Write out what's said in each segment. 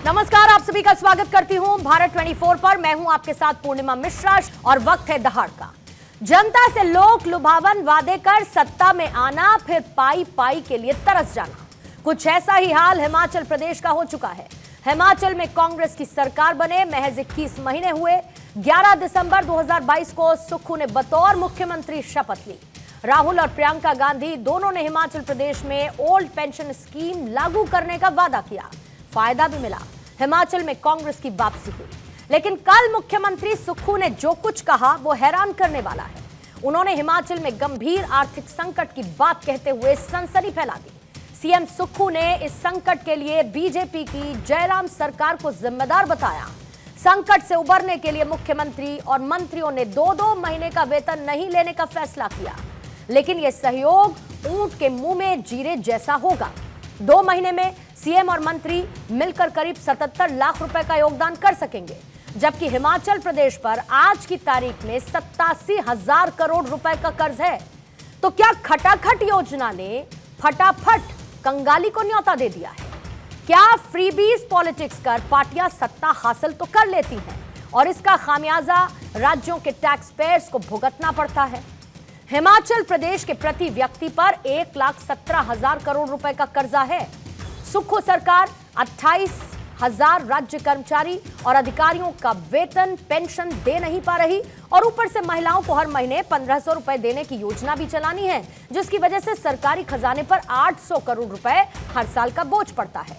नमस्कार, आप सभी का स्वागत करती हूं भारत 24 पर। मैं हूं आपके साथ पूर्णिमा मिश्रा और वक्त है दहाड़ का। जनता से लोक लुभावन वादे कर सत्ता में आना, फिर पाई पाई के लिए तरस जाना। कुछ ऐसा ही हाल हिमाचल प्रदेश का हो चुका है। हिमाचल में कांग्रेस की सरकार बने महज 21 महीने हुए। 11 दिसंबर 2022 को सुक्खू ने बतौर मुख्यमंत्री शपथ ली। राहुल और प्रियंका गांधी दोनों ने हिमाचल प्रदेश में ओल्ड पेंशन स्कीम लागू करने का वादा किया। फायदा भी मिला, हिमाचल में कांग्रेस की वापसी हुई। लेकिन कल मुख्यमंत्री सुक्खू ने जो कुछ कहा वो हैरान करने वाला है। उन्होंने हिमाचल में गंभीर आर्थिक संकट की बात कहते हुए सनसनी फैला दी। सीएम सुक्खू ने इस संकट के लिए बीजेपी की जयराम सरकार को जिम्मेदार बताया। संकट से उबरने के लिए मुख्यमंत्री और मंत्रियों ने 2-2 महीने का वेतन नहीं लेने का फैसला किया। लेकिन यह सहयोग ऊंट के मुंह में जीरे जैसा होगा। 2 महीने में सीएम और मंत्री मिलकर करीब 77 लाख रुपए का योगदान कर सकेंगे, जबकि हिमाचल प्रदेश पर आज की तारीख में 87,000 करोड़ रुपए का कर्ज है। तो क्या खटाखट योजना ने फटाफट कंगाली को न्योता दे दिया है? क्या फ्रीबीज पॉलिटिक्स कर पार्टियां सत्ता हासिल तो कर लेती हैं और इसका खामियाजा राज्यों के टैक्स पेयर्स को भुगतना पड़ता है? हिमाचल प्रदेश के प्रति व्यक्ति पर 1,17,000 करोड़ रुपए का कर्जा है। सुक्खू सरकार 28,000 राज्य कर्मचारी और अधिकारियों का वेतन पेंशन दे नहीं पा रही और ऊपर से महिलाओं को हर महीने 1,500 रुपए देने की योजना भी चलानी है, जिसकी वजह से सरकारी खजाने पर 800 करोड़ रुपए हर साल का बोझ पड़ता है।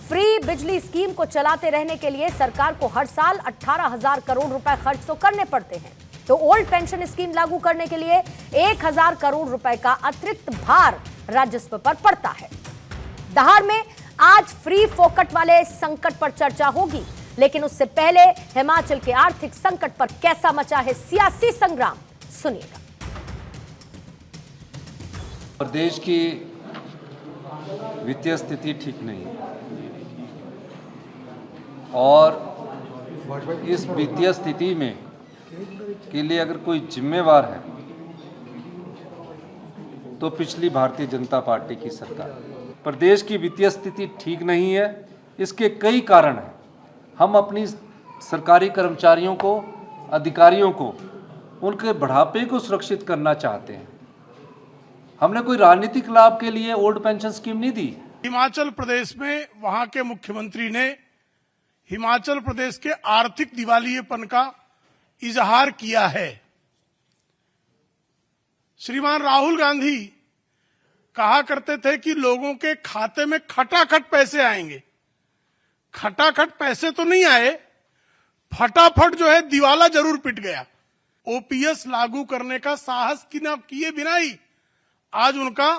फ्री बिजली स्कीम को चलाते रहने के लिए सरकार को हर साल 18,000 करोड़ रुपए खर्च तो करने पड़ते हैं। तो ओल्ड पेंशन स्कीम लागू करने के लिए 1,000 करोड़ रुपए का अतिरिक्त भार राजस्व पर पड़ता है। दहाड़ में आज फ्री फोकट वाले संकट पर चर्चा होगी, लेकिन उससे पहले हिमाचल के आर्थिक संकट पर कैसा मचा है सियासी संग्राम, सुनिएगा। प्रदेश की वित्तीय स्थिति ठीक नहीं है और इस वित्तीय स्थिति में के लिए अगर कोई जिम्मेवार है तो पिछली भारतीय जनता पार्टी की सरकार। प्रदेश की वित्तीय स्थिति ठीक नहीं है, इसके कई कारण हैं। हम अपनी सरकारी कर्मचारियों को, अधिकारियों को, उनके बढ़ापे को सुरक्षित करना चाहते हैं। हमने कोई राजनीतिक लाभ के लिए ओल्ड पेंशन स्कीम नहीं दी। हिमाचल प्रदेश में वहां के मुख्यमंत्री ने हिमाचल प्रदेश के आर्थिक दिवालियेपन का इजहार किया है। श्रीमान राहुल गांधी कहा करते थे कि लोगों के खाते में खटाखट पैसे आएंगे। खटाखट पैसे तो नहीं आए, फटाफट जो है दिवाला जरूर पिट गया। ओपीएस लागू करने का साहस किए बिना ही आज उनका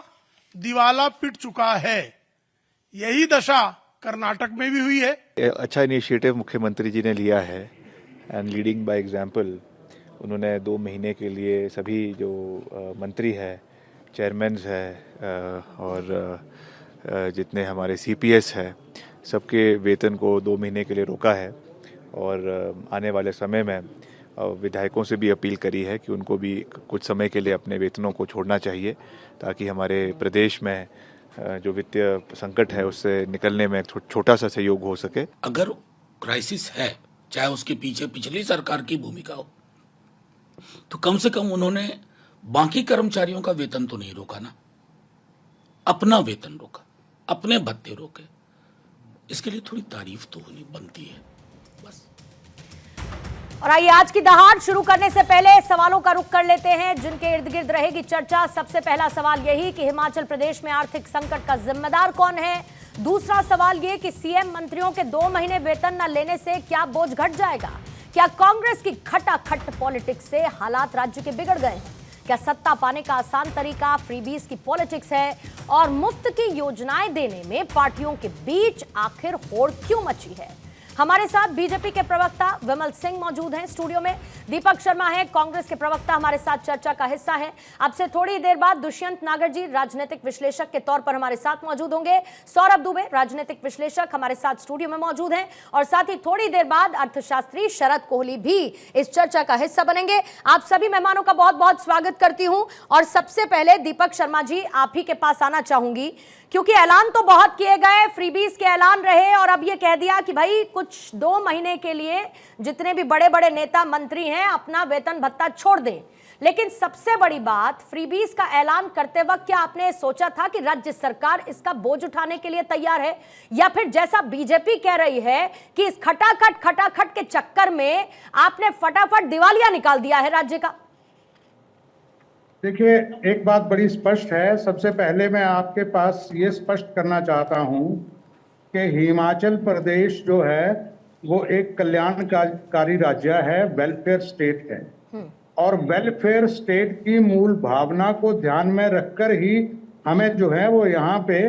दिवाला पिट चुका है। यही दशा कर्नाटक में भी हुई है। अच्छा इनिशिएटिव मुख्यमंत्री जी ने लिया है एंड लीडिंग बाय एग्जाम्पल। उन्होंने 2 महीने के लिए सभी जो मंत्री है, चेयरमैन्स है और जितने हमारे सीपीएस है, सबके वेतन को 2 महीने के लिए रोका है और आने वाले समय में विधायकों से भी अपील करी है कि उनको भी कुछ समय के लिए अपने वेतनों को छोड़ना चाहिए, ताकि हमारे प्रदेश में जो वित्तीय संकट है उससे निकलने में छोटा सा सहयोग हो सके। अगर क्राइसिस है, चाहे उसके पीछे पिछली सरकार की भूमिका हो, तो कम से कम उन्होंने बाकी कर्मचारियों का वेतन तो नहीं रोका ना, अपना वेतन रोका, अपने भत्ते रोके। इसके लिए थोड़ी तारीफ तो होनी बनती है बस। और आइए आज की दहाड़ शुरू करने से पहले सवालों का रुख कर लेते हैं जिनके इर्द गिर्द रहेगी चर्चा। सबसे पहला सवाल यही कि हिमाचल प्रदेश में आर्थिक संकट का जिम्मेदार कौन है। दूसरा सवाल ये कि सीएम मंत्रियों के 2 महीने वेतन न लेने से क्या बोझ घट जाएगा? क्या कांग्रेस की खटाखट पॉलिटिक्स से हालात राज्य के बिगड़ गए हैं? क्या सत्ता पाने का आसान तरीका फ्रीबीज की पॉलिटिक्स है? और मुफ्त की योजनाएं देने में पार्टियों के बीच आखिर होड़ क्यों मची है? हमारे साथ बीजेपी के प्रवक्ता विमल सिंह मौजूद हैं स्टूडियो में। दीपक शर्मा है कांग्रेस के प्रवक्ता, हमारे साथ चर्चा का हिस्सा है। अब से थोड़ी देर बाद दुष्यंत नागर जी राजनीतिक विश्लेषक के तौर पर हमारे साथ मौजूद होंगे। सौरभ दुबे राजनीतिक विश्लेषक हमारे साथ स्टूडियो में मौजूद हैं और साथ ही थोड़ी देर बाद अर्थशास्त्री शरद कोहली भी इस चर्चा का हिस्सा बनेंगे। आप सभी मेहमानों का बहुत बहुत स्वागत करती हूं और सबसे पहले दीपक शर्मा जी आप ही के पास आना चाहूंगी, क्योंकि ऐलान तो बहुत किए गए, फ्रीबीज के ऐलान रहे और अब ये कह दिया कि भाई कुछ 2 महीने के लिए जितने भी बड़े बड़े नेता मंत्री हैं अपना वेतन भत्ता छोड़ दें। लेकिन सबसे बड़ी बात, फ्रीबीज का ऐलान करते वक्त क्या आपने सोचा था कि राज्य सरकार इसका बोझ उठाने के लिए तैयार है, या फिर जैसा बीजेपी कह रही है कि इस खटाखट के चक्कर में आपने फटाफट दिवालिया निकाल दिया है राज्य का? देखिए, एक बात बड़ी स्पष्ट है। सबसे पहले मैं आपके पास ये स्पष्ट करना चाहता हूं कि हिमाचल प्रदेश जो है वो एक कल्याणकारी राज्य है, वेलफेयर स्टेट है, और वेलफेयर स्टेट की मूल भावना को ध्यान में रखकर ही हमें जो है वो यहाँ पे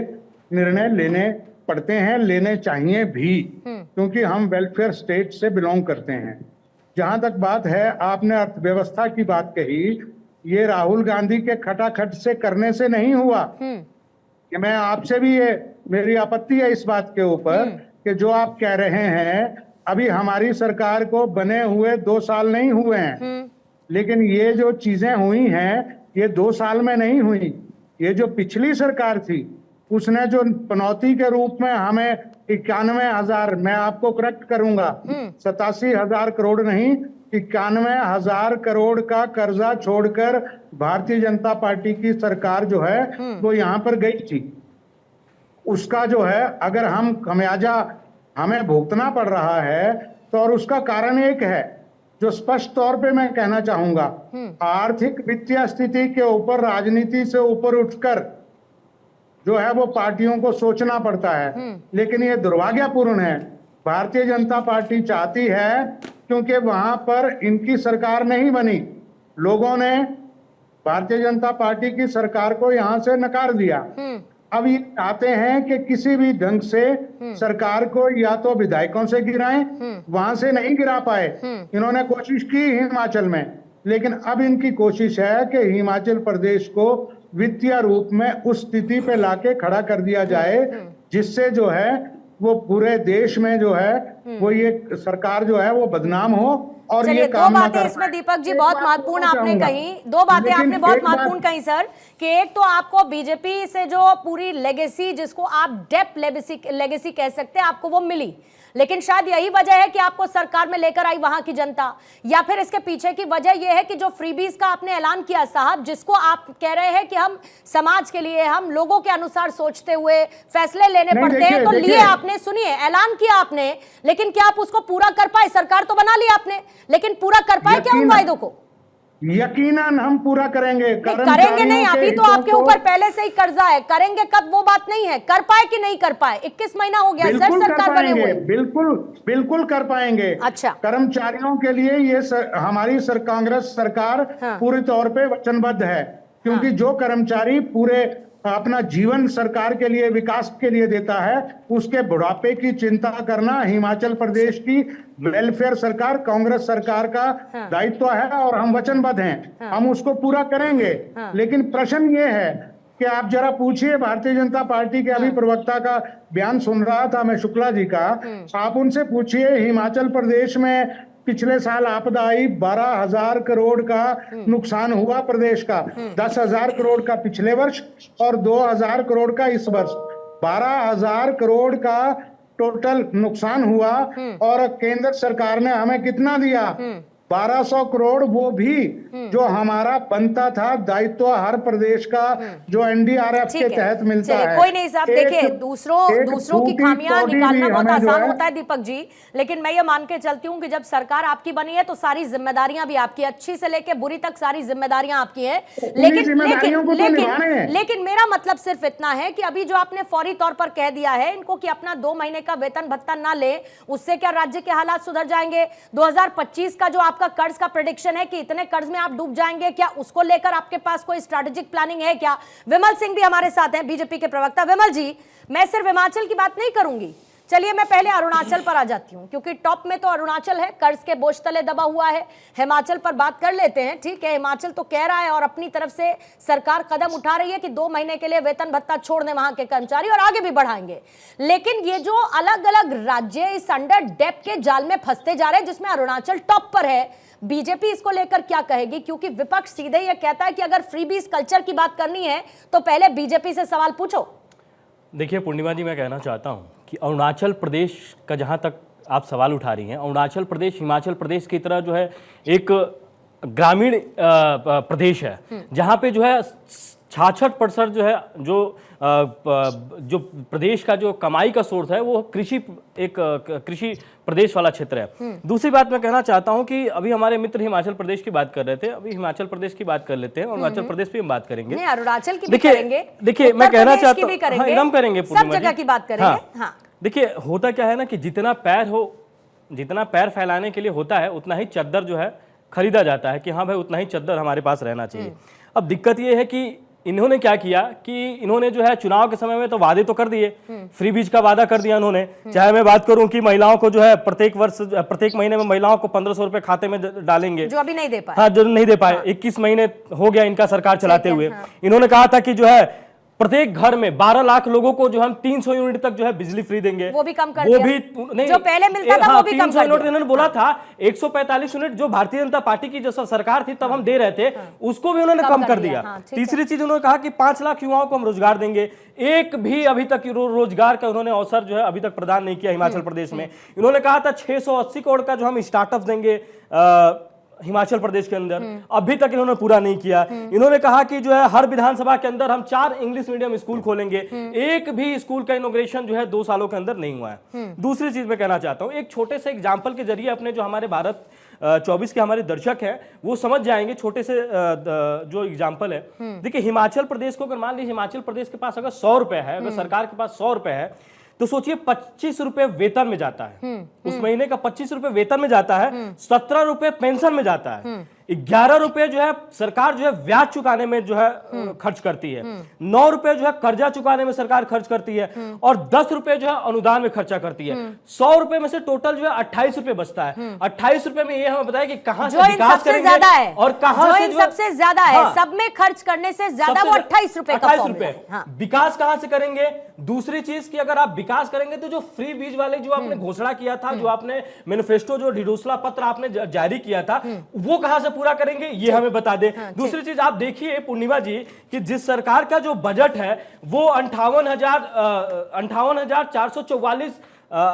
निर्णय लेने पड़ते हैं, लेने चाहिए भी, क्योंकि हम वेलफेयर स्टेट से बिलोंग करते हैं। जहां तक बात है, आपने अर्थव्यवस्था की बात कही, ये राहुल गांधी के खटाखट से करने से नहीं हुआ। कि मैं आपसे भी, ये मेरी आपत्ति है इस बात के ऊपर कि जो आप कह रहे हैं, अभी हमारी सरकार को बने हुए 2 साल नहीं हुए हैं, लेकिन ये जो चीजें हुई हैं ये 2 साल में नहीं हुई। ये जो पिछली सरकार थी उसने जो पनौती के रूप में हमें 91,000, मैं आपको करेक्ट करूंगा, 87,000 करोड़ नहीं, 91,000 करोड़ का कर्जा छोड़कर भारतीय जनता पार्टी की सरकार जो है वो यहां पर गई थी। उसका जो है अगर हम खमियाजा हमें भुगतना पड़ रहा है तो, और उसका कारण एक है जो स्पष्ट तौर पे मैं कहना चाहूंगा, आर्थिक वित्तीय स्थिति के ऊपर राजनीति से ऊपर उठकर जो है वो पार्टियों को सोचना पड़ता है। लेकिन ये दुर्भाग्यपूर्ण है, भारतीय जनता पार्टी चाहती है, क्योंकि वहां पर इनकी सरकार नहीं बनी, लोगों ने भारतीय जनता पार्टी की सरकार को यहां से नकार दिया। अब ये चाहते हैं कि किसी भी ढंग से सरकार को या तो विधायकों से गिराएं, वहां से नहीं गिरा पाए। इन्होंने कोशिश की हिमाचल में, लेकिन अब इनकी कोशिश है कि हिमाचल प्रदेश को वित्तीय रूप में उस स्थिति पे लाके खड़ा कर दिया जाए जिससे जो है वो पूरे देश में जो है वो ये सरकार जो है वो बदनाम हो। और ये 2 बातें इसमें दीपक जी बहुत महत्वपूर्ण आपने कही, 2 बातें आपने बहुत महत्वपूर्ण कही सर, कि एक तो आपको बीजेपी से जो पूरी लेगेसी, जिसको आप डेप्थ लेगेसी कह सकते हैं, आपको वो मिली, लेकिन शायद यही वजह है कि आपको सरकार में लेकर आई वहां की जनता, या फिर इसके पीछे की वजह यह है कि जो फ्रीबीज का आपने ऐलान किया साहब, जिसको आप कह रहे हैं कि हम समाज के लिए, हम लोगों के अनुसार सोचते हुए फैसले लेने पड़ते हैं, तो लिए आपने, सुनिए, ऐलान किया आपने, लेकिन क्या आप उसको पूरा कर पाए? सरकार तो बना ली आपने, लेकिन पूरा कर पाए क्या उन वायदों को? यकीनन हम पूरा करेंगे। करेंगे नहीं, अभी तो आपके ऊपर पहले से ही कर्जा है, करेंगे कब वो बात नहीं है, कर पाए कि नहीं कर पाए? 21 महीना हो गया सर सरकार बने हुए। बिल्कुल कर पाएंगे। अच्छा, कर्मचारियों के लिए ये हमारी कांग्रेस सरकार पूरी तौर पे वचनबद्ध है, क्योंकि जो कर्मचारी पूरे अपना जीवन सरकार के लिए, विकास के लिए देता है, उसके बुढ़ापे की चिंता करना हिमाचल प्रदेश की वेलफेयर सरकार, कांग्रेस सरकार का दायित्व है और हम वचनबद्ध हैं। हम उसको पूरा करेंगे। लेकिन प्रश्न ये है कि आप जरा पूछिए भारतीय जनता पार्टी के, अभी प्रवक्ता का बयान सुन रहा था मैं, शुक्ला जी का, आप उनसे पूछिए हिमाचल प्रदेश में पिछले साल आपदा आई, 12,000 करोड़ का नुकसान हुआ प्रदेश का, 10,000 करोड़ का पिछले वर्ष और 2,000 करोड़ का इस वर्ष, 12,000 करोड़ का टोटल नुकसान हुआ। और केंद्र सरकार ने हमें कितना दिया? 1,200 करोड़, वो भी जो हमारा बनता था दायित्व हर प्रदेश का, जो एनडीआरएफ के तहत मिलता है। कोई नहीं साहब, देखिए दूसरों की खामियां निकालना बहुत आसान होता है दीपक जी, लेकिन मैं ये मान के चलती हूँ कि जब सरकार आपकी बनी है तो सारी जिम्मेदारियां भी आपकी, अच्छी से लेके बुरी तक सारी जिम्मेदारियां आपकी हैं। लेकिन मेरा मतलब सिर्फ इतना है कि अभी जो आपने फौरी तौर पर कह दिया है इनको कि अपना 2 महीने का वेतन भत्ता ना ले, उससे क्या राज्य के हालात सुधर जाएंगे? 2025 का जो आपका कर्ज का प्रेडिक्शन है कि इतने कर्ज में आप डूब जाएंगे, क्या उसको लेकर आपके पास कोई स्ट्रैटेजिक प्लानिंग है क्या? विमल सिंह भी हमारे साथ हैं, बीजेपी के प्रवक्ता। विमल जी, मैं सिर्फ हिमाचल की बात नहीं करूंगी, चलिए मैं पहले अरुणाचल पर आ जाती हूं, क्योंकि टॉप में तो अरुणाचल है, कर्ज के बोझ तले दबा हुआ है। हिमाचल पर बात कर लेते हैं। ठीक है, हिमाचल तो कह रहा है और अपनी तरफ से सरकार कदम उठा रही है कि 2 महीने के लिए वेतन भत्ता छोड़ दें वहां के कर्मचारी, और आगे भी बढ़ाएंगे। लेकिन ये जो अलग अलग राज्य इस अंडर डेप्थ के जाल में फंसते जा रहे हैं, जिसमें अरुणाचल टॉप पर है, बीजेपी इसको लेकर क्या कहेगी? क्योंकि विपक्ष सीधे यह कहता है कि अगर फ्रीबीज कल्चर की बात करनी है तो पहले बीजेपी से सवाल पूछो। देखिए पूर्णिमा जी, मैं कहना चाहता हूं कि अरुणाचल प्रदेश का जहां तक आप सवाल उठा रही हैं, अरुणाचल प्रदेश हिमाचल प्रदेश की तरह जो है एक ग्रामीण प्रदेश है, जहां पे जो है 66% जो है जो प्रदेश का जो कमाई का सोर्स है वो कृषि प्रदेश वाला क्षेत्र है। दूसरी बात मैं कहना चाहता हूं कि अभी हमारे मित्र हिमाचल प्रदेश की बात कर रहे थे, अभी हिमाचल प्रदेश की बात कर लेते हैं, अरुणाचल प्रदेश पे हम बात करेंगे, अरुणाचल की भी करेंगे, देखिए मैं कहना चाहता हूं एकदम करेंगे, सब जगह की बात करेंगे। हाँ। देखिए होता क्या है ना कि जितना पैर फैलाने के लिए होता है उतना ही चद्दर जो है खरीदा जाता है कि हाँ भाई उतना ही चद्दर हमारे पास रहना चाहिए। अब दिक्कत ये है कि इन्होंने क्या किया कि इन्होंने जो है चुनाव के समय में तो वादे तो कर दिए, फ्री बीज का वादा कर दिया इन्होंने। चाहे मैं बात करूं कि महिलाओं को जो है प्रत्येक महीने में महिलाओं को 1500 रुपए खाते में डालेंगे, जो अभी नहीं दे पाए। हाँ, जो नहीं दे पाए। 21 महीने हो गया इनका सरकार चलाते हुए। इन्होंने कहा था कि जो है प्रत्येक घर में 12 लाख लोगों को जो हम 300 यूनिट तक जो है बिजली फ्री देंगे, वो भी कम कर दिया। नहीं, जो पहले मिलता था वो भी कम कर दिया। इन्होंने बोला था 145 यूनिट जो भारतीय जनता पार्टी की जो सरकार थी तब हम दे रहे थे, उसको भी उन्होंने कम कर दिया। तीसरी चीज उन्होंने कहा कि 5 लाख युवाओं को हम रोजगार देंगे। एक भी अभी तक रोजगार का उन्होंने अवसर जो है अभी तक प्रदान नहीं किया हिमाचल प्रदेश में। इन्होंने कहा था 680 करोड़ का जो हम स्टार्टअप देंगे हिमाचल प्रदेश के अंदर, अभी तक इन्होंने पूरा नहीं किया। इन्होंने कहा कि जो है हर विधानसभा के अंदर हम 4 इंग्लिश मीडियम स्कूल खोलेंगे। एक भी स्कूल का इनॉग्रेशन जो है 2 सालों के अंदर नहीं हुआ है। दूसरी चीज मैं कहना चाहता हूं, एक छोटे से एग्जाम्पल के जरिए अपने जो हमारे भारत 24 के हमारे दर्शक हैं वो समझ जाएंगे। छोटे से जो एग्जाम्पल है, देखिए हिमाचल प्रदेश को अगर मान लीजिए हिमाचल प्रदेश के पास अगर 100 रुपए है, अगर सरकार के पास 100 रुपए है, तो सोचिए 25 रुपए वेतन में जाता है, उस महीने का 25 रुपए वेतन में जाता है, 17 रुपए पेंशन में जाता है, 11 रुपए जो है सरकार जो है ब्याज चुकाने में जो है खर्च करती है, 9 रुपए जो है कर्जा चुकाने में सरकार खर्च करती है, और 10 रुपए जो है अनुदान में खर्चा करती है। 100 रुपए में से टोटल जो है 28 रुपए बचता है। 28 रुपए में ये हमें बताया कि कहां से विकास करेंगे और कहां से सबसे ज्यादा है, सब में खर्च करने से ज्यादा वो 28 रुपए का फॉर्मूला है। विकास कहां से करेंगे? दूसरी चीज की अगर आप विकास करेंगे तो जो फ्री बीज वाले जो आपने घोषणा किया था, जो आपने मैनिफेस्टो जो ढिढोसला पत्र आपने जारी किया था, वो कहां से पूरा करेंगे ये हमें बता दें। दूसरी चीज आप देखिए पूर्णिमा जी कि जिस सरकार का जो बजट है वो 58,444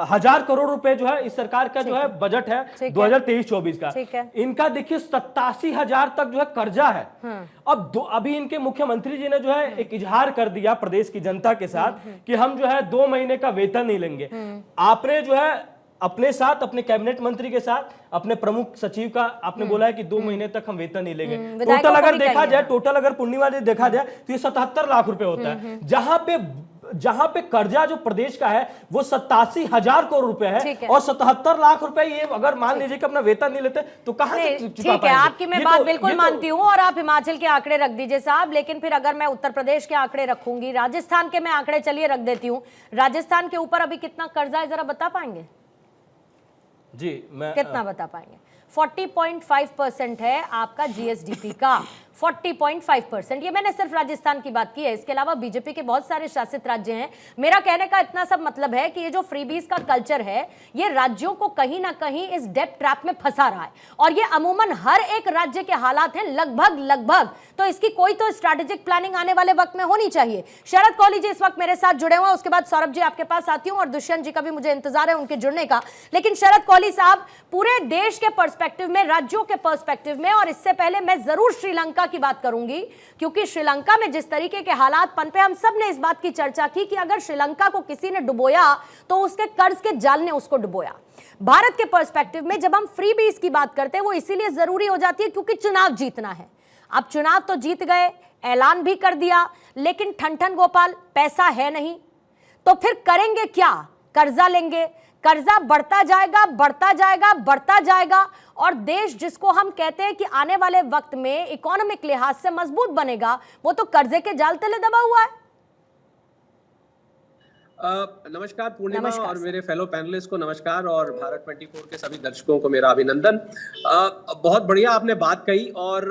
हजार करोड़ रुपए जो है इस सरकार का जो है बजट है 2023-24 का। इनका देखिए 87,000 तक जो है कर्जा है। अभी इनके मुख्यमंत्री जी ने जो है एक इजहार कर दिया प्रदेश की जनता के साथ कि हम जो है 2 महीने का वेतन नहीं लेंगे। आपने जो है अपने साथ अपने कैबिनेट मंत्री के साथ अपने प्रमुख सचिव का आपने बोला है कि 2 महीने तक हम वेतन नहीं लेंगे। टोटल अगर देखा जाए, टोटल अगर पूर्णिमा जी देखा जाए तो ये 77 लाख रुपए होता है। जहां पे कर्जा जो प्रदेश का है वो 87,000 करोड़ रुपए है, और 77 लाख रुपए ये अगर मान लीजिए कि अपना वेतन नहीं लेते तो कहां से चुका पाएंगे? ठीक है, आपकी मैं बात बिल्कुल मानती हूं, और आप हिमाचल के आंकड़े रख दीजिए साहब, लेकिन फिर अगर मैं उत्तर प्रदेश के आंकड़े रखूंगी, राजस्थान के मैं आंकड़े चलिए रख देती हूं। राजस्थान के ऊपर अभी कितना कर्जा है जरा बता पाएंगे? जी मैं कितना बता पाएंगे? 40.5% है आपका जीएसडीपी का, 40.5%। ये मैंने सिर्फ राजस्थान की बात की है, इसके अलावा बीजेपी के बहुत सारे शासित राज्य हैं। मेरा कहने का इतना सब मतलब है कि ये जो फ्रीबीज का कल्चर है ये राज्यों को कहीं ना कहीं इस डेब्ट ट्रैप में फंसा रहा है, और ये अमूमन हर एक राज्य के हालात हैं लगभग। तो इसकी कोई तो स्ट्रैटेजिक प्लानिंग आने वाले वक्त में होनी चाहिए। शरद कौली जी इस वक्त मेरे साथ जुड़े हुए हैं, उसके बाद सौरभ जी आपके पास आती हूं, और दुष्यंत जी का भी मुझे इंतजार है उनके जुड़ने का। लेकिन शरद कौली साहब, पूरे देश के पर्सपेक्टिव में, राज्यों के पर्सपेक्टिव में, और इससे पहले मैं जरूर श्रीलंका की बात करूंगी, क्योंकि श्रीलंका में जिस तरीके के हालात पनपे, हम सब ने इस बात की चर्चा की कि अगर श्रीलंका को किसी ने डुबोया तो उसके कर्ज के जाल ने उसको डुबोया। भारत के पर्सपेक्टिव में जब हम फ्री बीज की बात करते हैं वो इसीलिए जरूरी हो जाती है क्योंकि चुनाव जीतना है। अब चुनाव तो जीत गए, ऐलान भी कर दिया, लेकिन ठन गोपाल पैसा है नहीं, तो फिर करेंगे क्या? कर्जा लेंगे, कर्जा बढ़ता जाएगा, और देश जिसको हम कहते हैं कि आने वाले वक्त में इकोनॉमिक लिहाज से मजबूत बनेगा, वो तो कर्जे के जाल तले दबा हुआ है। नमस्कार पूर्णिमा नमस्कार और सर। मेरे फेलो पैनलिस्ट को नमस्कार और भारत 24 के सभी दर्शकों को मेरा अभिनंदन। बहुत बढ़िया आपने बात कही और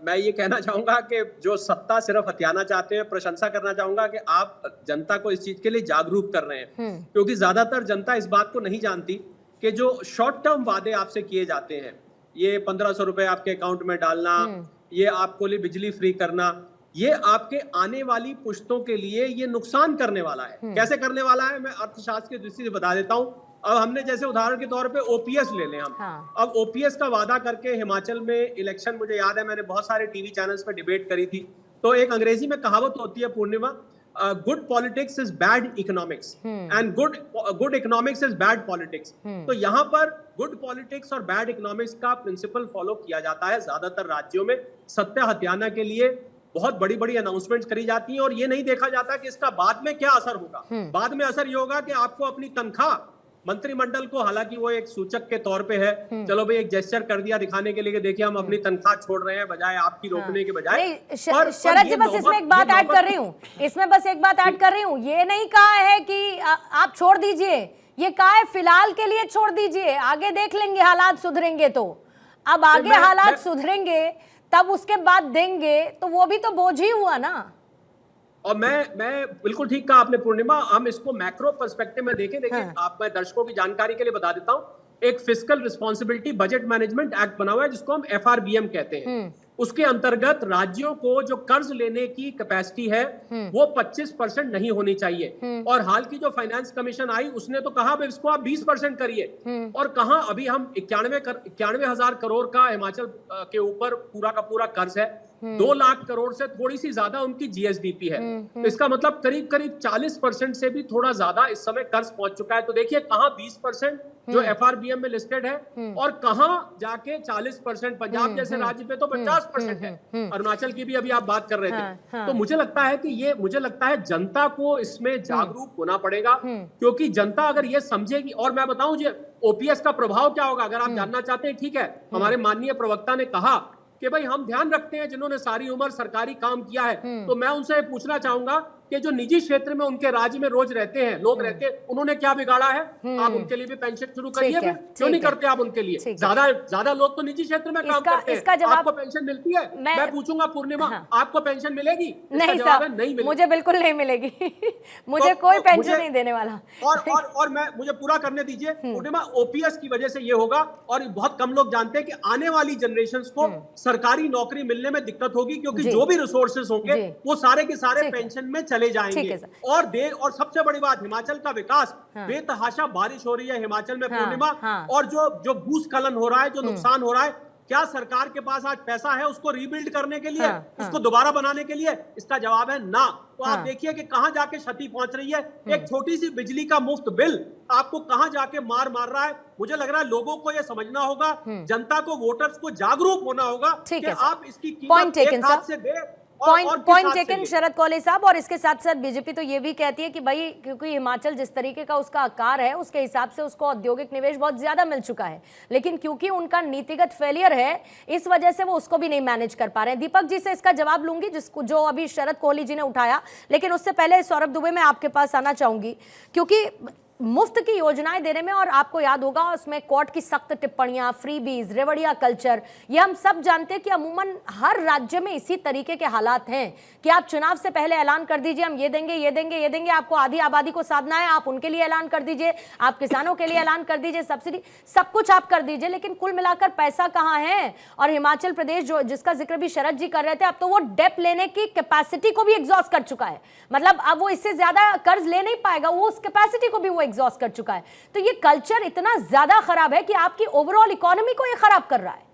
मैं ये कहना चाहूंगा कि जो सत्ता सिर्फ हथियाना चाहते हैं, प्रशंसा करना चाहूंगा कि आप जनता को इस चीज के लिए जागरूक कर रहे हैं, क्योंकि ज्यादातर जनता इस बात को नहीं जानती कि जो शॉर्ट टर्म वादे आपसे किए जाते हैं, ये 1500 रुपए आपके अकाउंट में डालना, ये आपको लिए बिजली फ्री करना, ये आपके आने वाली पुश्तों के लिए ये नुकसान करने वाला है। कैसे करने वाला है मैं अर्थशास्त्र की दृष्टि से बता देता हूं। अब हमने जैसे उदाहरण के तौर पे ओपीएस ले लें हम। अब ओपीएस का वादा करके हिमाचल में इलेक्शन, मुझे याद है मैंने बहुत सारे टीवी चैनल्स पे डिबेट करी थी, तो एक अंग्रेजी में कहावत होती है Purnima, good politics is bad economics and good economics is bad politics. तो यहाँ पर गुड पॉलिटिक्स और बैड इकोनॉमिक्स का प्रिंसिपल फॉलो किया जाता है। ज्यादातर राज्यों में सत्ता हथियाना के लिए बहुत बड़ी बड़ी अनाउंसमेंट्स करी जाती हैं और ये नहीं देखा जाता कि इसका बाद में क्या असर होगा। बाद में असर ये होगा कि आपको अपनी तनख्वाह, मंत्रिमंडल को, हालांकि वो एक सूचक के तौर पे है, चलो भाई एक जेस्चर कर दिया दिखाने के लिए कि देखिए हम अपनी तनख्वाह छोड़ रहे हैं, बजाय आपकी रोकने के बजाय। शरद जी बस इसमें एक बात ऐड कर रही हूँ, इसमें बस एक बात ऐड कर रही हूँ, ये नहीं कहा है कि आप छोड़ दीजिए, ये कहा है फिलहाल के लिए छोड़ दीजिए, आगे देख लेंगे हालात सुधरेंगे तो। अब आगे हालात सुधरेंगे तब उसके बाद देंगे, तो वो भी तो बोझ ही हुआ ना। और मैं बिल्कुल ठीक कहा आपने पूर्णिमा। हम इसको मैक्रो पर्सपेक्टिव में देखें। देखिए आप, मैं दर्शकों की जानकारी के लिए बता देता हूं, एक fiscal responsibility budget management act बना हुआ है जिसको हम FRBM कहते हैं। उसके अंतर्गत राज्यों को जो कर्ज लेने की कैपेसिटी है वो 25% नहीं होनी चाहिए। और हाल की जो फाइनेंस कमीशन आई उसने तो कहा इसको आप 20% करिए। और कहा अभी हम 91,000 करोड़ का हिमाचल के ऊपर पूरा का पूरा कर्ज है। 2 लाख करोड़ से थोड़ी सी ज्यादा उनकी GSDP है। तो इसका मतलब करीब करीब 40% से भी थोड़ा ज्यादा इस समय कर्ज पहुंच चुका है। तो देखिए कहां 20% जो FRBM में लिस्टेड है और कहां जाके 40%। पंजाब जैसे राज्य पे तो 50% है। अरुणाचल की भी अभी आप बात कर रहे थे। तो मुझे लगता है जनता को इसमें जागरूक होना पड़ेगा, क्योंकि जनता अगर ये समझेगी, और मैं बताऊं जी OPS का प्रभाव क्या होगा अगर आप जानना चाहते हैं, ठीक है। हमारे माननीय प्रवक्ता ने कहा कि भाई हम ध्यान रखते हैं जिन्होंने सारी उम्र सरकारी काम किया है, तो मैं उनसे पूछना चाहूंगा कि जो निजी क्षेत्र में उनके राज्य में रोज रहते हैं लोग रहते हैं, उन्होंने क्या बिगाड़ा है? आप उनके लिए भी पेंशन शुरू करिए। क्यों नहीं करते आप उनके लिए? ज्यादा लोग तो निजी क्षेत्र में काम करते हैं। आपको पेंशन मिलती है? मैं पूछूंगा पूर्णिमा, आपको पेंशन मिलेगी? नहीं साहब, नहीं मिलेगी। मुझे बिल्कुल नहीं मिलेगी। मुझे कोई पेंशन नहीं देने वाला। और मैं, मुझे पूरा करने दीजिए पूर्णिमा। OPS की वजह से ये होगा, और बहुत कम लोग जानते हैं कि आने वाली जनरेशंस को सरकारी नौकरी मिलने में दिक्कत होगी, क्योंकि जो भी रिसोर्सेज होंगे वो सारे के सारे पेंशन में चले जाएंगे। और सबसे बड़ी बात, हिमाचल का विकास, बेतहाशा बारिश हो रही है हिमाचल में पूर्णिमा, और जो भूस्खलन हो रहा है, जो नुकसान हो रहा है, क्या सरकार के पास आज पैसा है उसको रीबिल्ड करने के लिए, उसको दोबारा बनाने के लिए? इसका जवाब है ना। तो आप देखिए कि कहां जाके क्षति पहुंच रही है। एक छोटी सी बिजली का मुफ्त बिल आपको कहां जाके मार रहा है। मुझे लग रहा है लोगों को यह समझना होगा, जनता को, वोटर्स को जागरूक होना होगा कि आप इसकी कीमत एक हाथ से दे। पॉइंट टेकन शरद कौले साहब। और इसके साथ साथ बीजेपी तो ये भी कहती है कि भाई क्योंकि हिमाचल जिस तरीके का उसका आकार है उसके हिसाब से उसको औद्योगिक निवेश बहुत ज्यादा मिल चुका है, लेकिन क्योंकि उनका नीतिगत फेलियर है इस वजह से वो उसको भी नहीं मैनेज कर पा रहे हैं। दीपक जी से इसका जवाब लूंगी जिसको जो अभी शरद कोहली जी ने उठाया, लेकिन उससे पहले सौरभ दुबे मैं आपके पास आना चाहूंगी, क्योंकि मुफ्त की योजनाएं देने में, और आपको याद होगा उसमें कोर्ट की सख्त टिप्पणियां, फ्रीबीज, रेवड़िया कल्चर, ये हम सब जानते हैं कि अमूमन हर राज्य में इसी तरीके के हालात हैं कि आप चुनाव से पहले ऐलान कर दीजिए हम ये देंगे ये देंगे ये देंगे, आपको आधी आबादी को साधना है, आप उनके लिए ऐलान कर दीजिए, आप किसानों के लिए ऐलान कर दीजिए, सब्सिडी, सब कुछ आप कर दीजिए, लेकिन कुल मिलाकर पैसा कहाँ है? और हिमाचल प्रदेश जो जिसका जिक्र भी शरद जी कर रहे थे, अब तो वो डेप लेने की कैपेसिटी को भी एग्जॉस्ट कर चुका है। मतलब अब वो इससे ज्यादा कर्ज ले नहीं पाएगा, वो उस कैपेसिटी को भी वो एग्जॉस्ट कर चुका है। तो ये कल्चर इतना ज्यादा खराब है कि आपकी ओवरऑल इकोनॉमी को ये खराब कर रहा है।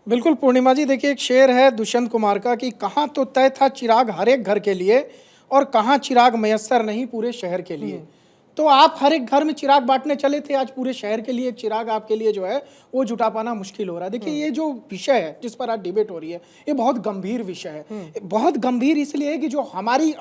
बिल्कुल पूर्णिमा जी, देखिए एक शेर है दुष्यंत कुमार का कि कहां तो तय था चिराग हर एक घर के लिए और कहां चिराग मयस्सर नहीं पूरे शहर के लिए। तो आप हर एक घर में चिराग बांटने चले थे, आज पूरे शहर के लिए एक चिराग आपके लिए जो है वो जुटा पाना मुश्किल हो रहा है। देखिए ये जो विषय है जिस पर आज डिबेट हो रही है ये बहुत गंभीर विषय है। बहुत गंभीर इसलिए है कि जो हमारी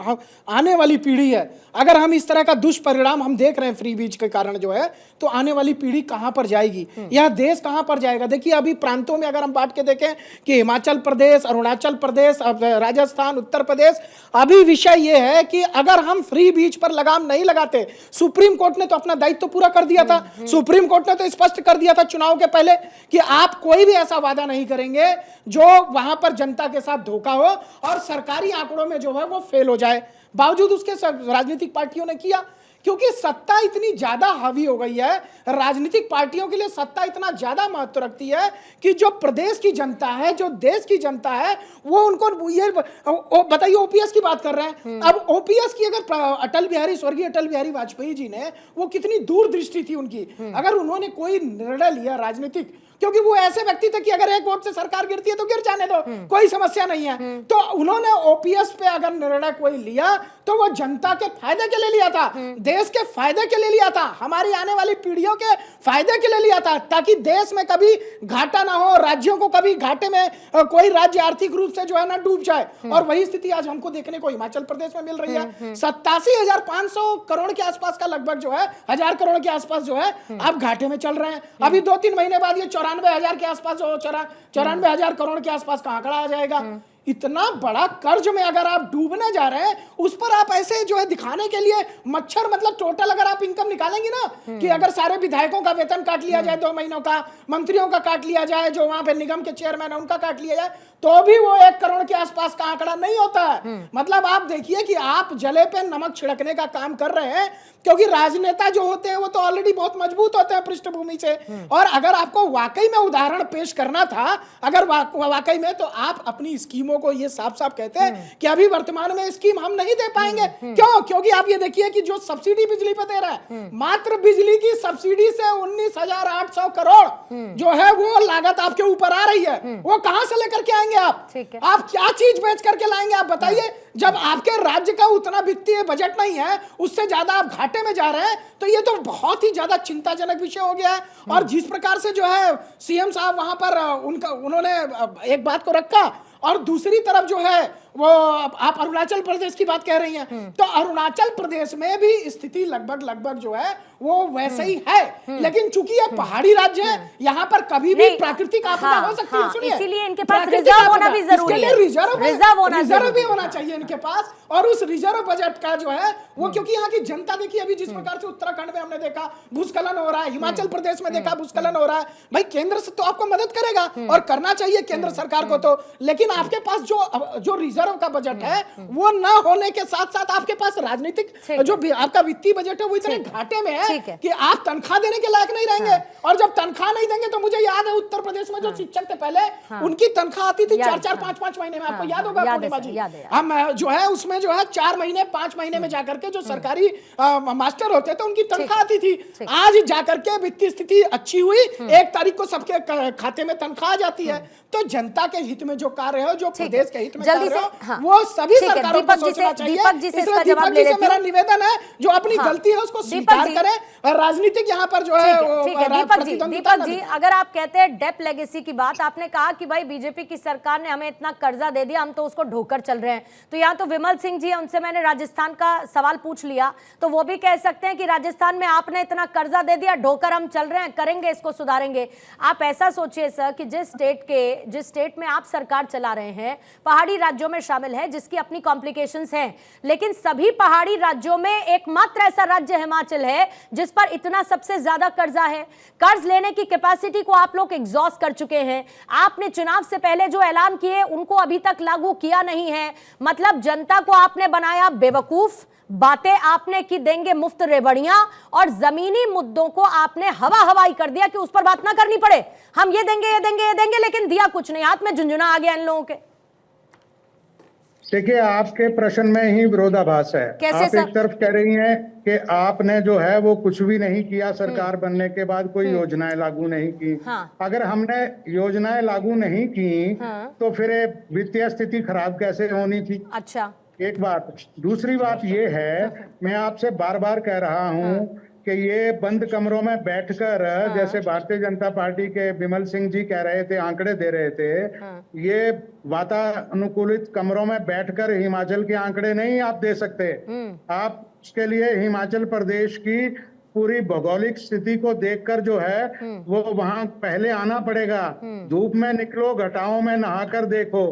आने वाली पीढ़ी है, अगर हम इस तरह का दुष्परिणाम हम देख रहे हैं फ्री बीज के कारण जो है, तो आने वाली पीढ़ी कहां पर जाएगी, यह देश कहां पर जाएगा। देखिए अभी प्रांतों में अगर हम बांट के देखें कि हिमाचल प्रदेश, अरुणाचल प्रदेश, राजस्थान, उत्तर प्रदेश, अभी विषय ये है कि अगर हम फ्री बीज पर लगाम नहीं लगाते, सुप्रीम कोर्ट ने तो अपना दायित्व पूरा कर दिया था। सुप्रीम कोर्ट ने तो स्पष्ट कर दिया था चुनाव के पहले कि आप कोई भी ऐसा वादा नहीं करेंगे जो वहां पर जनता के साथ धोखा हो और सरकारी आंकड़ों में जो है वो फेल हो जाए। बावजूद उसके राजनीतिक पार्टियों ने किया, क्योंकि सत्ता इतनी ज्यादा हावी हो गई है, राजनीतिक पार्टियों के लिए सत्ता इतना ज्यादा महत्व रखती है कि जो प्रदेश की जनता है, जो देश की जनता है, वो उनको ये बताइए, ओपीएस की बात कर रहे हैं। अब ओपीएस की अगर स्वर्गीय अटल बिहारी वाजपेयी जी ने, वो कितनी दूरदृष्टि थी उनकी, अगर उन्होंने कोई निर्णय लिया राजनीतिक, क्योंकि वो ऐसे व्यक्ति थे कि अगर एक वोट से सरकार गिरती है तो गिर जाने दो, कोई समस्या नहीं है, तो उन्होंने ओपीएस पे अगर निर्णय कोई लिया तो वो जनता के फायदे के लिए लिया था, देश के फायदे के लिए लिया था, हमारी आने वाली पीढ़ियों के फायदे के लिए लिया था, ताकि देश में कभी घाटा ना हो, राज्यों को कभी घाटे में कोई राज्य आर्थिक रूप से जो है ना डूब जाए। और वही स्थिति आज हमको देखने को हिमाचल प्रदेश में मिल रही है। 87,500 करोड़ के आसपास का लगभग जो है 1000 करोड़ के आसपास जो है अब घाटे में चल रहे हैं। अभी 2-3 महीने बाद ये 94,000 के आसपास जो 94,000 करोड़ के आसपास का आंकड़ा आ जाएगा। इतना बड़ा कर्ज में अगर आप डूबने जा रहे हैं, उस पर आप ऐसे जो है दिखाने के लिए मच्छर, मतलब टोटल अगर आप इनकम निकालेंगे ना कि अगर सारे विधायकों का वेतन काट लिया जाए 2 महीनों का, मंत्रियों का काट लिया जाए, जो वहां पे निगम के चेयरमैन है उनका काट लिया जाए, तो भी वो 1 करोड़ के आसपास का आंकड़ा नहीं होता है। मतलब आप देखिए कि आप जले पे नमक छिड़कने का काम कर रहे हैं, क्योंकि राजनेता जो होते हैं वो तो ऑलरेडी बहुत मजबूत होते हैं पृष्ठभूमि से। और अगर आपको वाकई में उदाहरण पेश करना था, अगर वाकई में, तो आप अपनी स्कीमों को ये साफ साफ कहते हैं कि अभी वर्तमान में स्कीम हम नहीं दे पाएंगे। क्यों? क्योंकि आप ये देखिए कि जो सब्सिडी बिजली पे दे रहा है, मात्र बिजली की सब्सिडी से 19,800 करोड़ जो है वो लागत आपके ऊपर आ रही है। वो कहां से लेकर के आएंगे आप? आप क्या चीज बेच करके लाएंगे? आप बताइए। जब आपके राज्य का उतना वित्तीय बजट नहीं है, उससे ज्यादा आप घाटे में जा रहे हैं, तो ये तो बहुत ही ज्यादा चिंताजनक विषय हो गया है। और जिस प्रकार से जो है सीएम साहब वहां पर उन्होंने एक बात को रखा, और दूसरी तरफ जो है वो आप अरुणाचल प्रदेश की बात कह रही हैं, तो अरुणाचल प्रदेश में भी स्थिति लगभग जो है वो वैसे ही है। लेकिन चूंकि ये पहाड़ी राज्य है, यहाँ पर कभी भी प्राकृतिक आपदा हो सकती है। सुनिए, इसीलिए इनके पास रिजर्व होना भी जरूरी है, रिजर्व भी होना चाहिए इनके पास। और उस रिजर्व बजट का जो है वो, क्योंकि यहाँ की जनता देखिए, अभी जिस प्रकार से उत्तराखंड में हमने देखा भूस्खलन हो रहा है, हिमाचल प्रदेश में देखा भूस्खलन हो रहा है, भाई केंद्र से तो आपको मदद करेगा और करना चाहिए केंद्र सरकार को तो, लेकिन आपके पास जो रिजर्व का बजट है वो ना होने के साथ साथ आपके पास राजनीतिक जो आपका वित्तीय बजट है वो इतने घाटे में है कि आप तनख्वाह देने के लायक नहीं रहेंगे। और जब तनख्वाह नहीं देंगे, तो मुझे याद है उत्तर प्रदेश में जो शिक्षक थे पहले, उनकी तनख्वाह आती थी 4-4, 5-5 महीने में। आपको याद होगा पूर्णिमा जी? हम जो है उसमें जो है 4 महीने 5 महीने में जाकर के जो सरकारी मास्टर होते थे उनकी तनख्वाह आती थी। आज जाकर के वित्तीय स्थिति अच्छी हुई, 1 तारीख को सबके खाते में तनख्वाह आ जाती है। तो जनता के हित में जो कार्य है, जो प्रदेश के हित में कार्य है, वो सभी सरकारों को सोचना चाहिए। इसलिए दीपक जी से मेरा निवेदन है, जो अपनी गलती है उसको स्वीकार करें, और राजनीतिक यहाँ पर जो है दीपक जी, अगर आप कहते हैं डेप लेगेसी की बात, आपने कहा कि भाई बीजेपी की सरकार ने हमें इतना कर्जा दे दिया, हम तो उसको ढोकर चल रहे हैं, तो यहाँ तो विमल सिंह जी, उनसे मैंने राजस्थान का सवाल पूछ लिया, तो वो भी कह सकते हैं कि राजस्थान में आपने इतना कर्जा दे दिया, ढोकर हम चल रहे हैं, करेंगे, इसको सुधारेंगे। आप ऐसा सोचिए सर कि जिस स्टेट में आप सरकार चला रहे हैं पहाड़ी राज्यों में शामिल है, जिसकी अपनी कॉम्प्लिकेशंस हैं, लेकिन सभी पहाड़ी राज्यों में एकमात्र ऐसा राज्य हिमाचल है जिस पर इतना सबसे ज्यादा कर्जा है। कर्ज लेने की कैपेसिटी को आप लोग एग्जॉस्ट कर चुके हैं। आपने चुनाव से पहले जो ऐलान किए उनको अभी तक लागू किया नहीं है। मतलब जनता को आपने बनाया बेवकूफ, बातें आपने की देंगे मुफ्त रेवड़ियां, और जमीनी मुद्दों को आपने हवाई कर दिया कि उस पर बात ना करनी पड़े, हम ये देंगे, लेकिन दिया कुछ नहीं, हाथ में झुंझुना आ गया इन लोगों के। देखिए, आपके प्रश्न में ही विरोधाभास है। आप एक तरफ कह रही हैं कि आपने जो है वो कुछ भी नहीं किया, सरकार बनने के बाद कोई योजनाएं लागू नहीं की। अगर हमने योजनाएं लागू नहीं की तो फिर वित्तीय स्थिति खराब कैसे होनी थी? अच्छा, एक बात। दूसरी बात ये है, मैं आपसे बार बार कह रहा हूं कि ये बंद कमरों में बैठकर, जैसे भारतीय जनता पार्टी के विमल सिंह जी कह रहे थे, आंकड़े दे रहे थे, ये वातानुकूलित कमरों में बैठकर हिमाचल के आंकड़े नहीं आप दे सकते। आप उसके लिए हिमाचल प्रदेश की पूरी भौगोलिक स्थिति को देखकर जो है वो वहां पहले आना पड़ेगा। धूप में निकलो, घटाओं में नहाकर देखो,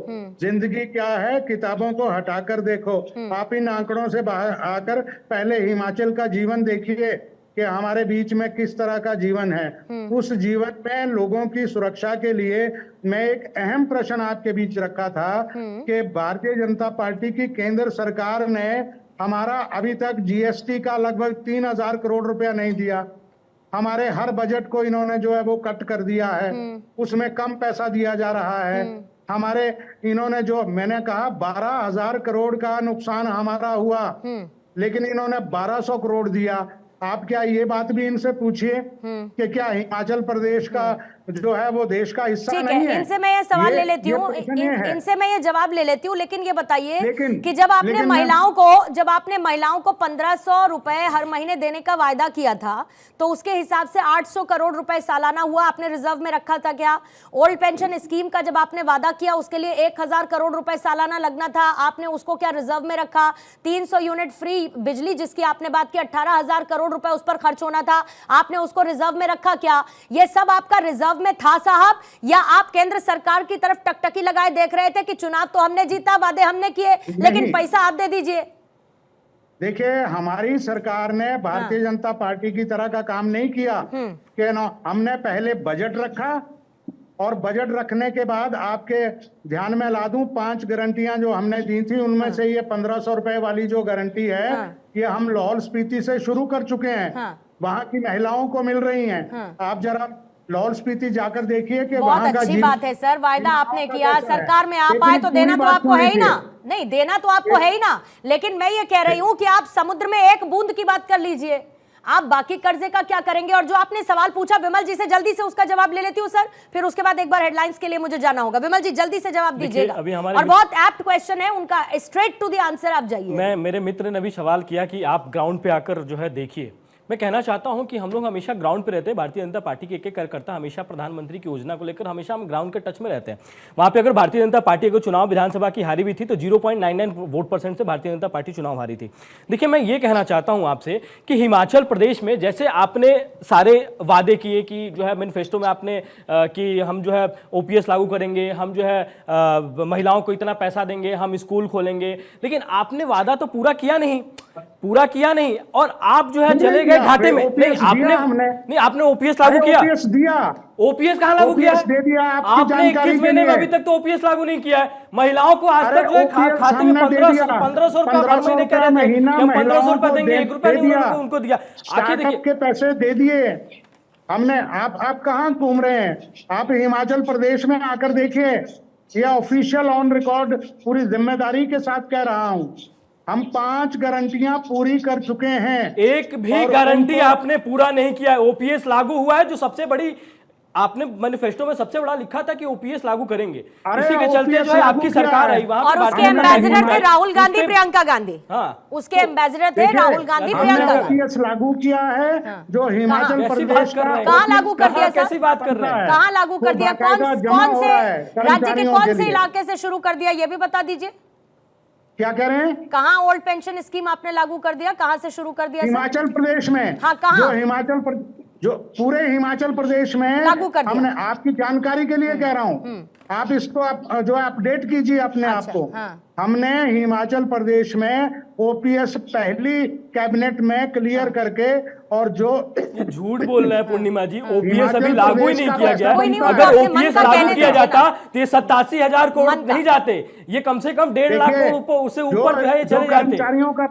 जिंदगी क्या है किताबों को हटाकर देखो। आप इन आंकड़ों से बाहर आकर पहले हिमाचल का जीवन देखिए कि हमारे बीच में किस तरह का जीवन है। उस जीवन में लोगों की सुरक्षा के लिए मैं एक अहम प्रश्न आपके बीच रखा था कि भारतीय जनता पार्टी की केंद्र सरकार ने हमारा अभी तक जीएसटी का लगभग 3,000 करोड़ रुपया नहीं दिया। हमारे हर बजट को इन्होंने जो है वो कट कर दिया है, उसमें कम पैसा दिया जा रहा है। हमारे इन्होंने जो मैंने कहा 12,000 करोड़ का नुकसान हमारा हुआ, लेकिन इन्होंने 1,200 करोड़ दिया। आप क्या ये बात भी इनसे पूछिए कि क्या हिमाचल प्रदेश का जो है वो देश का हिस्सा नहीं है? इनसे मैं ये सवाल ले लेती हूँ, इनसे मैं ये जवाब ले लेती हूँ, लेकिन ये बताइए कि जब आपने महिलाओं को 1,500 रुपए हर महीने देने का वायदा किया था, तो उसके हिसाब से 800 करोड़ रुपए सालाना हुआ, आपने रिजर्व में रखा था क्या? ओल्ड पेंशन स्कीम का जब आपने वादा किया उसके लिए 1,000 करोड़ रुपए सालाना लगना था, आपने उसको क्या रिजर्व में रखा? 300 यूनिट फ्री बिजली जिसकी आपने बात की, 18,000 करोड़ रुपए उस पर खर्च होना था, आपने उसको रिजर्व में रखा क्या? ये सब आपका रिजर्व में था साहब, या आप केंद्र सरकार की तरफ टकटकी लगाए देख रहे थे कि चुनाव तो हमने जीता, वादे हमने किए, लेकिन पैसा आप दे दीजिए? देखिए, हमारी सरकार ने भारतीय जनता पार्टी की तरह का काम नहीं किया कि हमने पहले बजट रखा और बजट रखने के बाद आपके ध्यान में ला दूं 5 गारंटियां जो हमने दी थी, उनमें से ये 1,500 रुपए वाली जो गारंटी है ये हम लाहौल स्पीति से शुरू कर चुके हैं। वहां की महिलाओं को मिल रही हैं। आप जरा लाहौल स्पीति जाकर देखिए कि वहां का अच्छी बात है सर, वायदा आपने किया, सरकार में आप आए तो देना तो आपको है ही ना, नहीं देना तो आपको है ही ना, लेकिन मैं ये कह रही हूं कि आप समुद्र में एक बूंद की बात कर लीजिए, आप बाकी कर्जे का क्या करेंगे? और जो आपने सवाल पूछा विमल जी से, जल्दी से उसका जवाब ले लेती हूँ सर, फिर उसके बाद एक बार हेडलाइंस के लिए मुझे जाना होगा। विमल जी जल्दी से जवाब दीजिएगा, और बहुत एप्ट क्वेश्चन है उनका, स्ट्रेट टू द आंसर आप जाइए। मेरे मित्र ने अभी सवाल किया कि आप ग्राउंड पे आकर जो है देखिए। मैं कहना चाहता हूं कि हम लोग हमेशा ग्राउंड पे रहते हैं, भारतीय जनता पार्टी के एक कार्यकर्ता हमेशा प्रधानमंत्री की योजना को लेकर हमेशा हम ग्राउंड के टच में रहते हैं। वहां पे अगर भारतीय जनता पार्टी अगर चुनाव विधानसभा की हारी भी थी तो 0.99 वोट % से भारतीय जनता पार्टी चुनाव हारी थी। देखिए, मैं ये कहना चाहता हूं आपसे कि हिमाचल प्रदेश में जैसे आपने सारे वादे किए कि जो है मैनिफेस्टो में आपने कि हम जो है OPS लागू करेंगे, हम जो है महिलाओं को इतना पैसा देंगे, हम स्कूल खोलेंगे, लेकिन आपने वादा तो पूरा किया नहीं, और आप जो है चले गए घाटे में। नहीं, आपने OPS लागू किया, OPS कहां लागू किया? आपने 21 महीने में अभी तक तो OPS लागू नहीं किया है। महिलाओं को आज तक जो है खाते में 1,500 रुपया हर महीने कह रहे थे, हम 1,500 रुपया देंगे, 1 रुपया नहीं उनको दिया। आखिर देखिए के पैसे दे दिए हमने। आप कहां घूम रहे हैं? आप हिमाचल प्रदेश में आकर देखिए, यह ऑफिशियल ऑन रिकॉर्ड पूरी जिम्मेदारी के साथ कह रहा हूं, हम 5 गारंटियां पूरी कर चुके हैं। एक भी गारंटी आपने पूरा नहीं किया है। OPS लागू हुआ है, जो सबसे बड़ी आपने मैनिफेस्टो में सबसे बड़ा लिखा था कि OPS लागू करेंगे, इसी के चलते जो है आपकी सरकार आई वहां, और उसके एम्बेसडर थे राहुल गांधी, प्रियंका गांधी। उसके एम्बेसडर थे राहुल गांधी, प्रियंका गांधी। OPS लागू किया है जो हिमाचल प्रदेश का। कहां लागू कर दिया? कैसी बात कर रहे हैं? कहां लागू कर दिया? कौन से राज्य के कौन से इलाके से शुरू कर दिया, ये भी बता दीजिए। क्या कह रहे हैं? कहां ओल्ड पेंशन स्कीम आपने लागू कर दिया, कहां से शुरू कर दिया? हिमाचल प्रदेश में। हाँ, कहां? जो पूरे हिमाचल प्रदेश में लागू कर दिया। हमने, आपकी जानकारी के लिए कह रहा हूं, आप इसको जो अपडेट कीजिए अपने आप को। हमने हिमाचल प्रदेश में OPS पहली कैबिनेट में क्लियर करके, और जो झूठ बोल रहे हैं पूर्णिमा जी, OPS अभी लागू ही नहीं किया गया। अगर OPS लागू किया जाता तो ये 87,000 करोड़ नहीं जाते, ये कम से कम 1.5 लाख उससे ऊपर जो है ये चले जाते।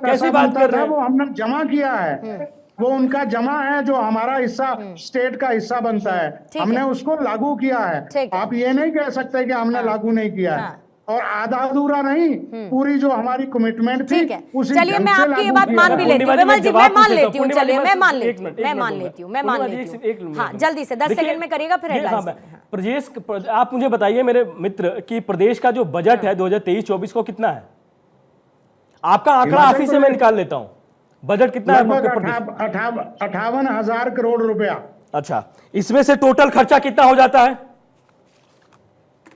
कैसी बात कर रहे हैं? वो हमने जमा किया है, वो उनका जमा है जो हमारा हिस्सा, स्टेट का हिस्सा बनता है, हमने उसको लागू किया है। आप ये नहीं कह सकते कि हमने लागू नहीं किया है, और आधा अधूरा नहीं, पूरी जो हमारी कमिटमेंट थी उसी। चलिए, मैं आपकी ये बात मान भी लेती हूँ विमल जी, मैं मान लेती हूँ, चलिए मैं मान लेती हूँ। हाँ, जल्दी से 10 सेकंड में करिएगा, फिर हेडलाइंस। प्रदेश, आप मुझे बताइए मेरे मित्र कि प्रदेश का जो बजट है 2023-24 को कितना है? आपका आंकड़ा हिमाचल ऑफिस से मैं निकाल लेता हूं, बजट कितना है लगभग मध्य प्रदेश? 58,000 करोड़ रुपया। अच्छा, इसमें से टोटल खर्चा कितना हो जाता है?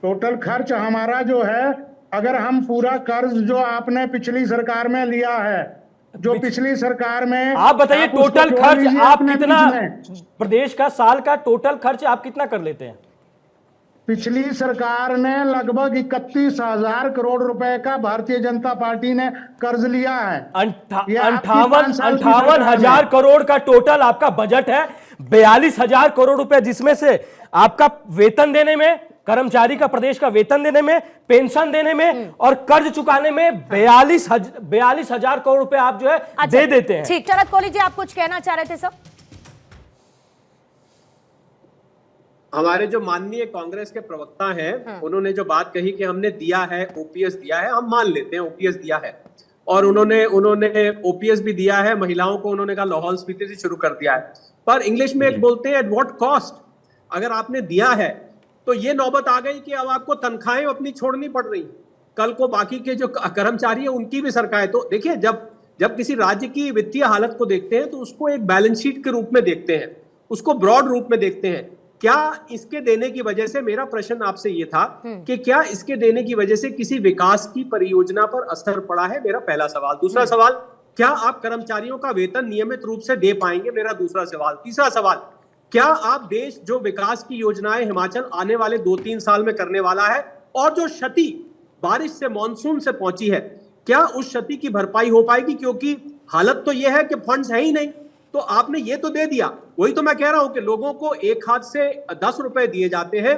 टोटल खर्च हमारा जो है, अगर हम पूरा कर्ज जो आपने पिछली सरकार में लिया है, जो पिछली सरकार में, आप बताइए उसको टोटल जोड़ खर्च लीजिए आप अपने कितना, बीच में। प्रदेश का साल का टोटल खर्च आप कितना कर लेते हैं? पिछली सरकार ने लगभग 31,000 करोड़ रुपए का भारतीय जनता पार्टी ने कर्ज लिया है। ये आपकी 5 साल की सरकार 58,000 में। करोड़ का टोटल आपका बजट है। 42,000 करोड़ रुपए जिसमें से आपका वेतन देने में, कर्मचारी का प्रदेश का वेतन देने में, पेंशन देने में और कर्ज चुकाने में 42,000 करोड़ रुपए आप जो है दे देते हैं। ठीक, शरद कोहली जी आप कुछ कहना चाह रहे थे सर? हमारे जो माननीय कांग्रेस के प्रवक्ता हैं, उन्होंने जो बात कही कि हमने दिया है, ओपीएस दिया है, हम मान लेते हैं ओपीएस दिया है, और उन्होंने ओपीएस भी दिया है, महिलाओं को उन्होंने कहा लाहौल स्पीति से शुरू कर दिया है, पर इंग्लिश में एक बोलते हैं एट व्हाट कॉस्ट। अगर आपने दिया है तो ये नौबत आ गई कि अब आपको तनख्वाहें अपनी छोड़नी पड़ रही, कल को बाकी के जो कर्मचारी है उनकी भी सरकार। तो देखिए, जब किसी राज्य की वित्तीय हालत को देखते हैं तो उसको एक बैलेंस शीट के रूप में देखते हैं, उसको ब्रॉड रूप में देखते हैं। क्या इसके देने की वजह से, मेरा प्रश्न आपसे ये था कि क्या इसके देने की वजह से किसी विकास की परियोजना पर असर पड़ा है, मेरा पहला सवाल। दूसरा सवाल, क्या आप कर्मचारियों का वेतन नियमित रूप से दे पाएंगे, मेरा दूसरा सवाल। तीसरा सवाल, क्या आप देश जो विकास की योजनाएं हिमाचल आने वाले 2-3 साल में करने वाला है, और जो क्षति बारिश से, मानसून से पहुंची है, क्या उस क्षति की भरपाई हो पाएगी? क्योंकि हालत तो यह है कि फंड्स है ही नहीं, तो आपने ये तो दे दिया। वही तो मैं कह रहा हूं कि लोगों को एक हाथ से 10 रुपए दिए जाते हैं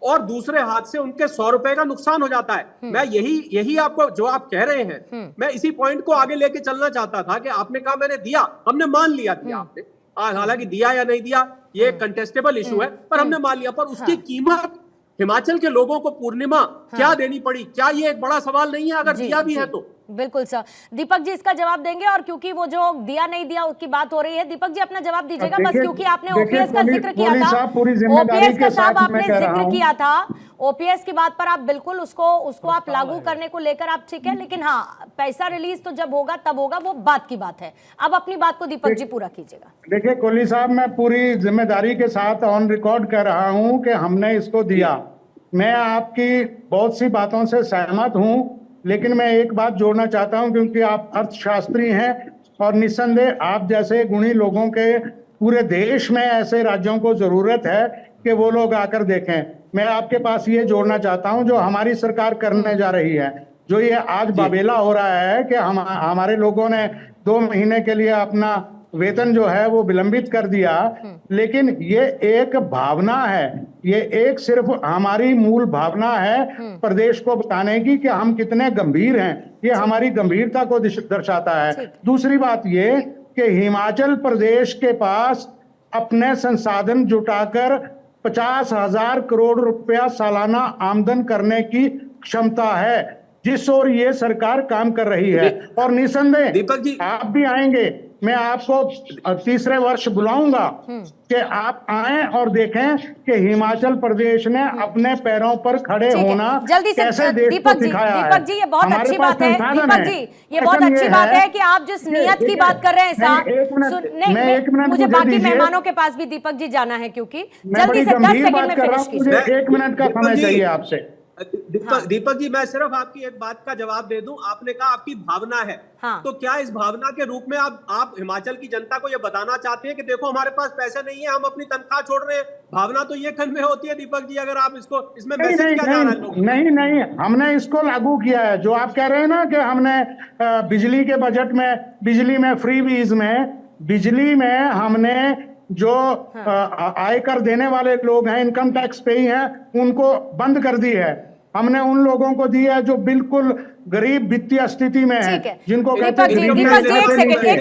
और दूसरे हाथ से उनके 100 रुपए का नुकसान हो जाता है। मैं यही आपको जो आप कह रहे हैं, मैं इसी पॉइंट को आगे लेके चलना चाहता था कि आपने कहा मैंने दिया, हमने मान लिया दिया आपने, हालांकि दिया या नहीं दिया ये कंटेस्टेबल इशू है, पर हमने मान लिया। पर उसकी कीमत हिमाचल के लोगों को पूर्णिमा क्या देनी पड़ी, क्या ये एक बड़ा सवाल नहीं है? अगर दिया भी है तो। बिल्कुल सर, दीपक जी इसका जवाब देंगे, और क्योंकि वो जो दिया नहीं दिया उसकी बात हो रही है, दीपक जी अपना जवाब दीजिएगा बस, क्योंकि आपने ओपीएस का जिक्र किया था, ओपीएस का साहब आपने जिक्र किया था, ओपीएस की बात पर आप बिल्कुल उसको आप लागू करने को लेकर आप ठीक है, लेकिन हाँ पैसा रिलीज तो जब होगा तब होगा, वो बात की बात है। अब अपनी बात को दीपक जी पूरा कीजिएगा। देखिए कोहली साहब, मैं पूरी जिम्मेदारी के साथ ऑन रिकॉर्ड कर रहा हूं कि हमने इसको दिया। मैं आपकी बहुत सी बातों से सहमत हूं, लेकिन मैं एक बात जोड़ना चाहता हूं, क्योंकि आप अर्थशास्त्री हैं और निस्संदेह आप जैसे गुणी लोगों के पूरे देश में ऐसे राज्यों को जरूरत है कि वो लोग आकर देखें। मैं आपके पास ये जोड़ना चाहता हूं, जो हमारी सरकार करने जा रही है, जो ये आज बाबेला हो रहा है कि हमारे लोगों ने 2 महीने के लिए अपना वेतन जो है वो विलंबित कर दिया, लेकिन ये एक भावना है, ये एक सिर्फ हमारी मूल भावना है प्रदेश को बताने की कि हम कितने गंभीर हैं, ये हमारी गंभीरता को दर्शाता है। दूसरी बात ये कि हिमाचल प्रदेश के पास अपने संसाधन जुटाकर 50,000 करोड़ रुपया सालाना आमदन करने की क्षमता है, जिस ओर ये सरकार काम कर रही है। और निसंदेह दीपक जी, आप भी आएंगे, मैं आपको तीसरे वर्ष बुलाऊंगा कि आप आएं और देखें कि हिमाचल प्रदेश ने अपने पैरों पर खड़े होना जल्दी से कैसे देश को सिखाया है। दीपक जी ये बहुत अच्छी बात है, दीपक जी ये बहुत अच्छी बात है कि आप जिस नियत की बात कर रहे हैं साहब, मुझे बाकी मेहमानों के पास भी दीपक जी जाना है, क्योंकि जल्दी से 10 सेकंड में फिनिश कीजिए। 1 मिनट का समय चाहिए आपसे। दीपक जी, मैं सिर्फ आपकी एक बात का जवाब दे दूं। आपने कहा आपकी भावना है, तो क्या इस भावना के रूप में आप हिमाचल की जनता को यह बताना चाहते हैं कि देखो हमारे पास पैसे नहीं है, हम अपनी तनख्वाह छोड़ रहे हैं? भावना तो ये कन्वे होती है दीपक जी, अगर आप इसमें मैसेज क्या जा रहा है लोगों को? नहीं, हमने इसको लागू किया है। जो आप कह रहे हैं ना कि हमने बिजली के बजट में, बिजली में फ्रीबीज में, बिजली में हमने जो आयकर देने वाले लोग हैं, इनकम टैक्स पेई हैं, उनको बंद कर दी है। हमने उन लोगों को दिया है जो बिल्कुल गरीब वित्तीय स्थिति में है, जिनको दीपक जी एक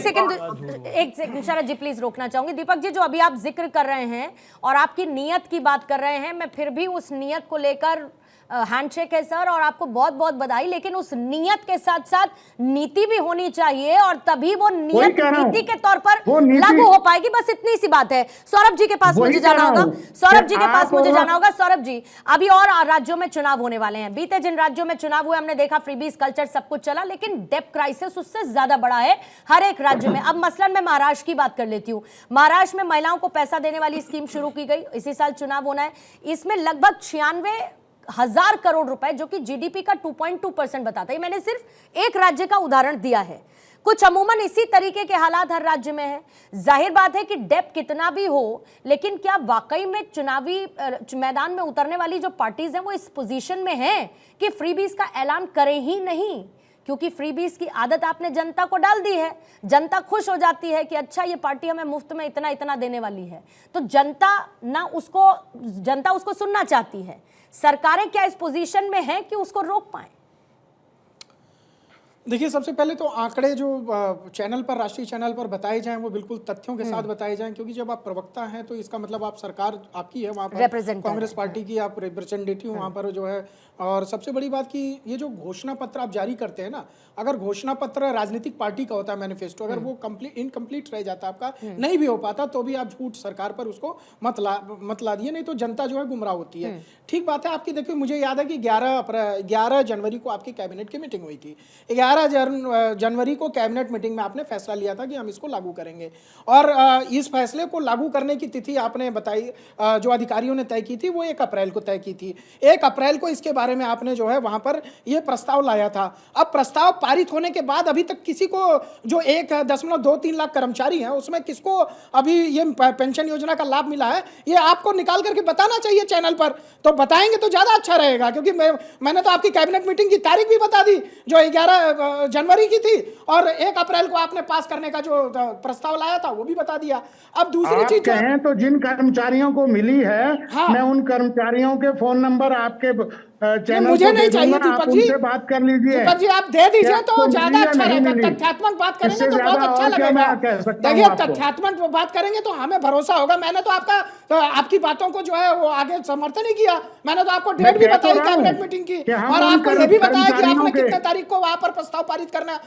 सेकंड शरद जी प्लीज रोकना चाहूंगी। दीपक जी जो अभी आप जिक्र कर रहे हैं और आपकी नियत की बात कर रहे हैं, मैं फिर भी उस नियत को लेकर हैंडशेक है सर, और आपको बहुत बहुत बधाई, लेकिन उस नियत के साथ साथ नीति भी होनी चाहिए और तभी वो नियत नीति के तौर पर लागू हो पाएगी। बस इतनी सी बात है। सौरभ जी के पास मुझे जाना होगा, सौरभ जी के पास मुझे जाना होगा। सौरभ जी, अभी और राज्यों में चुनाव होने वाले हैं। बीते जिन राज्यों में चुनाव हुए हमने देखा फ्रीबीज कल्चर सब कुछ चला, लेकिन डेब्ट क्राइसिस उससे ज्यादा बड़ा है हर एक राज्य में। अब मसलन मैं महाराष्ट्र की बात कर लेती हूँ। महाराष्ट्र में महिलाओं को पैसा देने वाली स्कीम शुरू की गई, इसी साल चुनाव होना है। इसमें लगभग 96,000 करोड़ रुपए, जो कि जीडीपी का 2.2% बताता है। मैंने सिर्फ एक राज्य का उदाहरण दिया है। कुछ अमूमन इसी तरीके के हालात हर राज्य में है। जाहिर बात है कि डेब्ट कितना भी हो, लेकिन क्या वाकई में चुनावी मैदान में उतरने वाली जो पार्टीज हैं वो इस पोजीशन में हैं कि फ्रीबीज का ऐलान करें ही नहीं? क्योंकि फ्रीबीज की आदत आपने जनता को डाल दी है। जनता खुश हो जाती है कि अच्छा ये पार्टी हमें मुफ्त में इतना इतना देने वाली है, तो जनता उसको सुनना चाहती है। सरकारें क्या इस पोजीशन में हैं कि उसको रोक पाएं? देखिए, सबसे पहले तो आंकड़े जो चैनल पर, राष्ट्रीय चैनल पर बताए जाएं वो बिल्कुल तथ्यों के साथ बताए जाएं, क्योंकि जब आप प्रवक्ता हैं तो इसका मतलब आप सरकार आपकी है, वहाँ पर कांग्रेस पार्टी की आप रिप्रेजेंटेटिव वहाँ पर जो है। और सबसे बड़ी बात कि ये जो घोषणा पत्र आप जारी करते हैं ना, अगर घोषणा पत्र राजनीतिक पार्टी का होता है, मैनिफेस्टो, अगर वो इनकम्प्लीट रह जाता आपका, नहीं भी हो पाता, तो भी आप झूठ सरकार पर उसको मत ला दिए, नहीं तो जनता जो है गुमराह होती है। ठीक बात है आपकी। देखिए, मुझे याद है कि 11 जनवरी को आपकी कैबिनेट की मीटिंग हुई थी। 11 जनवरी को कैबिनेट मीटिंग में आपने फैसला लिया था कि हम इसको लागू करेंगे, और इस फैसले को लागू करने की तिथि आपने बताई, जो अधिकारियों ने तय की थी, वो 1 अप्रैल को तय की थी। 1 अप्रैल को इसके बारे में आपने जो है वहां पर ये प्रस्ताव लाया था। अब प्रस्ताव पारित होने के बाद अभी तक किसी को, जो 1.23 लाख कर्मचारी हैं, उसमें किसको अभी ये पेंशन योजना का लाभ मिला है, ये आपको निकाल करके बताना चाहिए चैनल पर। तो बताएंगे तो ज्यादा अच्छा रहेगा, क्योंकि मैंने तो आपकी कैबिनेट मीटिंग की तारीख भी बता दी, जो 11 जनवरी की थी, और 1 अप्रैल को आपने पास करने का जो प्रस्ताव लाया था वो भी बता दिया। अब दूसरी चीज कहें तो जिन कर्मचारियों को मिली है, हाँ, मैं उन कर्मचारियों के फोन नंबर आपके चैनल मुझे को नहीं चाहिए दूंगा, दीपक आप जी। उनसे बात कर लीजिए। दीपक जी, आप दे दीजिए तो आपको ज्यादा मिली या अच्छा नहीं रहेगा। मिली? तथ्यात्मक बात करेंगे इससे तो बहुत ज्यादा अच्छा और क्या लगेगा। मैं कह सकता हूं देखिए, आपको? तथ्यात्मक बात करेंगे तो हमें भरोसा होगा। मैंने तो आपकी बातों को जो है वो आगे समर्थन ही किया। मैंने तो आपको डेट भी बताई कैबिनेट मीटिंग की, और आपको ये भी बताया कि आपने कितने तारीख को वहां पर प्रस्ताव पारित करना,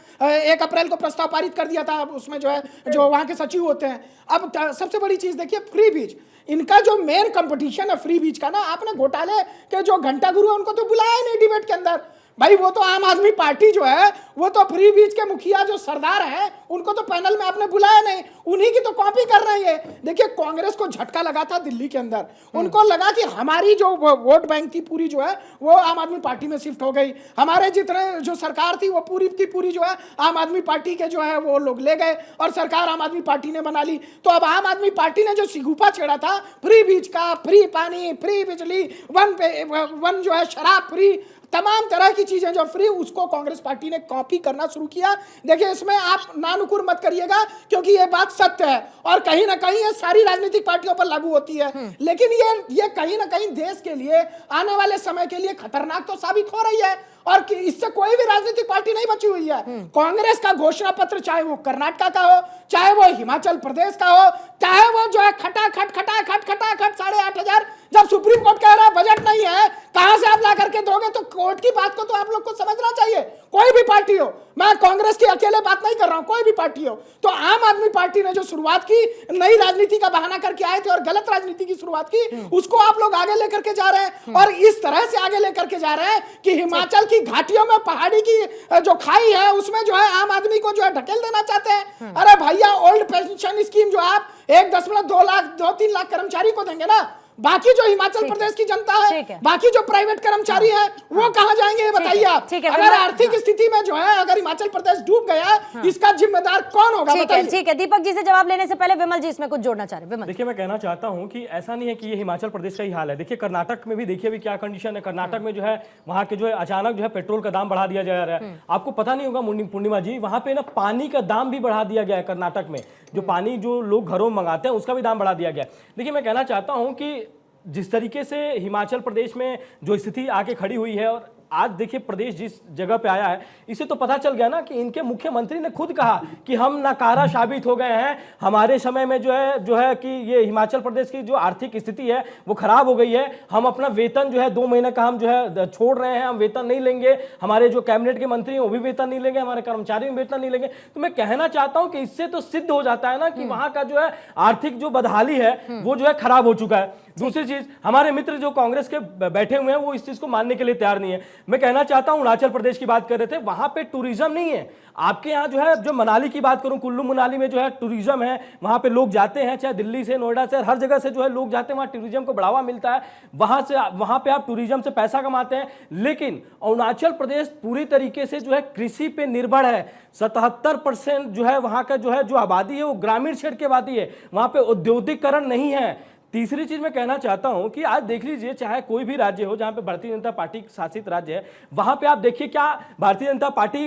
1 अप्रैल को प्रस्ताव पारित कर दिया था। उसमें जो है, जो वहां के सचिव होते हैं। अब सबसे बड़ी चीज देखिए, फ्री बीज, इनका जो मेन कंपटीशन है फ्री बीज का ना, आपने घोटाले के जो घंटा गुरु है उनको तो बुलाया ही नहीं डिबेट के अंदर। भाई, वो तो आम आदमी पार्टी जो है, वो तो फ्री बीज के मुखिया जो सरदार है, उनको तो पैनल में आपने बुलाया नहीं, उन्हीं की तो कॉपी कर रहे हैं। देखिए, कांग्रेस को झटका लगा था दिल्ली के अंदर। उनको लगा कि हमारी जो वोट बैंक थी पूरी जो है वो आम आदमी पार्टी में शिफ्ट हो गई, हमारे जितने जो सरकार थी वो पूरी की पूरी जो है आम आदमी पार्टी के जो है वो लोग ले गए, और सरकार आम आदमी पार्टी ने बना ली। तो अब आम आदमी पार्टी ने जो सिगुफा छेड़ा था फ्री बीज का, फ्री पानी, फ्री बिजली, वन जो है शराब फ्री, तमाम तरह की चीजें जो फ्री, उसको कांग्रेस पार्टी ने कॉपी करना शुरू किया। देखिए, इसमें आप नानुकुर मत करिएगा, क्योंकि ये बात सत्य है, और कहीं ना कहीं ये सारी राजनीतिक पार्टियों पर लागू होती है। लेकिन ये कहीं ना कहीं देश के लिए, आने वाले समय के लिए खतरनाक तो साबित हो रही है, और इससे कोई भी राजनीतिक पार्टी नहीं बची हुई है। कांग्रेस का घोषणा पत्र, चाहे वो कर्नाटक का हो, चाहे वो हिमाचल प्रदेश का हो, चाहे वो जो है खटाखट 8,500, जब सुप्रीम कोर्ट कह रहा है बजट नहीं है, कहां से आप ला करके दोगे? तो कोर्ट की बात को तो आप लोग को समझना चाहिए। कोई भी पार्टी हो, मैं कांग्रेस की अकेले बात नहीं कर रहा हूं, कोई भी पार्टी हो। तो आम आदमी पार्टी ने जो शुरुआत की, नई राजनीति का बहाना करके आए थे और गलत राजनीति की शुरुआत की, उसको आप लोग आगे लेकर के जा रहे हैं, और इस तरह से आगे लेकर के जा रहे हैं कि हिमाचल की घाटियों में, पहाड़ी की जो खाई है, उसमें जो है आम आदमी को जो है ढकेल देना चाहते हैं। अरे भैया, ओल्ड पेंशन स्कीम जो आप 1.2-3 लाख कर्मचारी को देंगे ना, बाकी जो हिमाचल प्रदेश की जनता है, बाकी जो प्राइवेट कर्मचारी है, वो कहां जाएंगे ये बताइए आप। अगर आर्थिक स्थिति में जो है, अगर हिमाचल प्रदेश डूब गया, इसका जिम्मेदार कौन होगा बताइए? ठीक है, दीपक जी से जवाब लेने से पहले विमल जी इसमें कुछ जोड़ना चाह रहे हैं। देखिए, मैं कहना चाहता हूं कि ऐसा नहीं है कि ये हिमाचल प्रदेश का ही हाल है। देखिए, कर्नाटक में भी देखिए अभी क्या कंडीशन है। कर्नाटक में जो है, वहां के जो है अचानक जो है पेट्रोल का दाम बढ़ा दिया जा रहा है। आपको पता नहीं होगा पूर्णिमा जी, वहां पे ना पानी का दाम भी बढ़ा दिया गया है। कर्नाटक में जो पानी जो लोग घरों में मंगाते हैं, उसका भी दाम बढ़ा दिया गया। देखिए, मैं कहना चाहता हूं कि जिस तरीके से हिमाचल प्रदेश में जो स्थिति आके खड़ी हुई है, और आज देखिए प्रदेश जिस जगह पे आया है, इसे तो पता चल गया ना कि इनके मुख्यमंत्री ने खुद कहा कि हम नाकारा साबित हो गए हैं, हमारे समय में जो है कि ये हिमाचल प्रदेश की जो आर्थिक स्थिति है वो खराब हो गई है, हम अपना वेतन जो है 2 महीने का हम जो है छोड़ रहे हैं, हम वेतन नहीं लेंगे, हमारे जो कैबिनेट के मंत्री हैं वो भी वेतन नहीं लेंगे, हमारे कर्मचारी भी वेतन नहीं लेंगे। तो मैं कहना चाहता हूं कि इससे तो सिद्ध हो जाता है ना कि वहां का जो है आर्थिक जो बदहाली है वो जो है खराब हो चुका है। दूसरी चीज, हमारे मित्र जो कांग्रेस के बैठे हुए हैं वो इस चीज को मानने के लिए तैयार नहीं है। मैं कहना चाहता हूं, अरुणाचल प्रदेश की बात कर रहे थे, वहां पे टूरिज्म नहीं है। आपके यहाँ जो है, जो मनाली की बात करूं, कुल्लू मनाली में जो है टूरिज्म है, वहां पे लोग जाते हैं, चाहे दिल्ली से, नोएडा से, हर जगह से जो है लोग जाते हैं, वहां टूरिज्म को बढ़ावा मिलता है, वहां पे आप टूरिज्म से पैसा कमाते हैं। लेकिन अरुणाचल प्रदेश पूरी तरीके से जो है कृषि पे निर्भर है। 77% जो है वहां का जो आबादी है वो ग्रामीण क्षेत्र की आबादी है, वहां पे औद्योगिकरण नहीं है। तीसरी चीज मैं कहना चाहता हूं कि आज देख लीजिए, चाहे कोई भी राज्य हो जहां पे भारतीय जनता पार्टी शासित राज्य है, वहां पे आप देखिए क्या भारतीय जनता पार्टी,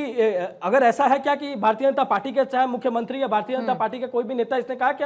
अगर ऐसा है क्या कि भारतीय जनता पार्टी के चाहे मुख्यमंत्री या भारतीय जनता पार्टी का कोई भी नेता इसने कहा कि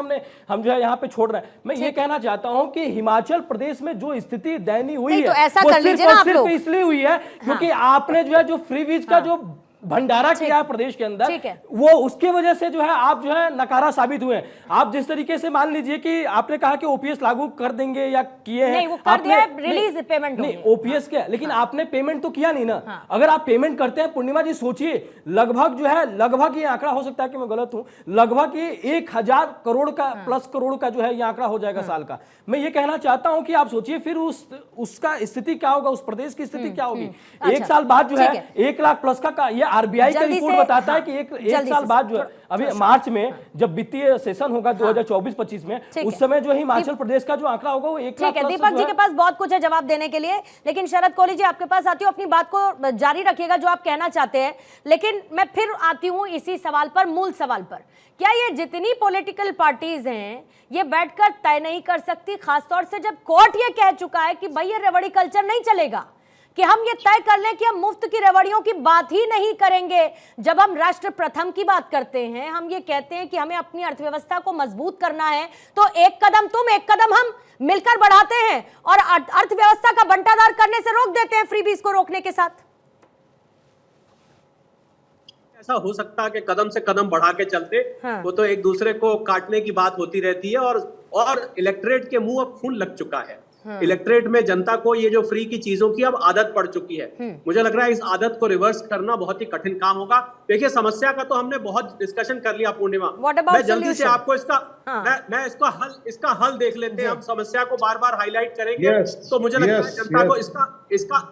हम जो है यहाँ पे छोड़ रहे हैं। मैं ये कहना चाहता हूं कि हिमाचल प्रदेश में जो स्थिति दयनीय हुई है वो सिर्फ इसलिए हुई है क्योंकि आपने जो है जो फ्री वीज का जो भंडारा किया है प्रदेश के अंदर, वो उसके वजह से जो है आप जो है नकारा साबित हुए। आप जिस तरीके से मान लीजिए कि आपने कहा कि ओपीएस लागू कर देंगे या किए हैं, नहीं, वो कर दिया है, रिलीज पेमेंट नहीं ओपीएस क्या, लेकिन आपने पेमेंट तो किया नहीं ना। अगर आप पेमेंट करते हैं, पूर्णिमा जी सोचिए, लगभग ये आंकड़ा, हो सकता है कि मैं गलत हूं, लगभग ये 1000 करोड़ का प्लस करोड़ का जो है ये आंकड़ा हो जाएगा साल का। मैं ये कहना चाहता हूं कि आप सोचिए फिर उसका स्थिति क्या होगा, उस प्रदेश की स्थिति क्या होगी। एक साल बाद जो है 1 लाख प्लस का ये आरबीआई का रिपोर्ट बताता है कि एक साल बाद जो है, अभी मार्च में जब वित्तीय सेशन होगा 2024-25 में, उस समय जो हिमाचल प्रदेश का जो आंकड़ा होगा वो 1 लाख। दीपक जी के पास बहुत कुछ है जवाब देने के लिए, लेकिन शरद कोहली जी आपके पास आती हूँ, अपनी बात को जारी रखिएगा जो आप कहना चाहते हैं। लेकिन मैं फिर आती हूँ इसी सवाल पर, मूल सवाल पर, क्या ये जितनी पॉलिटिकल पार्टीज हैं ये बैठकर तय नहीं कर सकती, खासतौर से जब कोर्ट ये कह चुका है कि भाई ये रेवड़ी कल्चर नहीं चलेगा, कि हम ये तय कर लें कि हम मुफ्त की रेवड़ियों की बात ही नहीं करेंगे। जब हम राष्ट्र प्रथम की बात करते हैं, हम ये कहते हैं कि हमें अपनी अर्थव्यवस्था को मजबूत करना है, तो एक कदम तुम एक कदम हम मिलकर बढ़ाते हैं और अर्थव्यवस्था का बंटाधार करने से रोक देते हैं फ्रीबीज को रोकने के साथ। ऐसा हो सकता है कि कदम से कदम बढ़ा के चलते, वो तो एक दूसरे को काटने की बात होती रहती है, और इलेक्टोरेट के मुंह अब खून लग चुका है। इलेक्टोरेट में जनता को ये जो फ्री की चीजों की अब आदत पड़ चुकी है। मुझे लग रहा है इस आदत को रिवर्स करना बहुत ही कठिन काम होगा। देखिए, समस्या का तो हमने बहुत डिस्कशन कर लिया पूर्णिमा, मैं जल्दी से आपको मैं इसका हल देख लेते हैं। हम समस्या को बार बार हाईलाइट करेंगे तो मुझे लगता है जनता को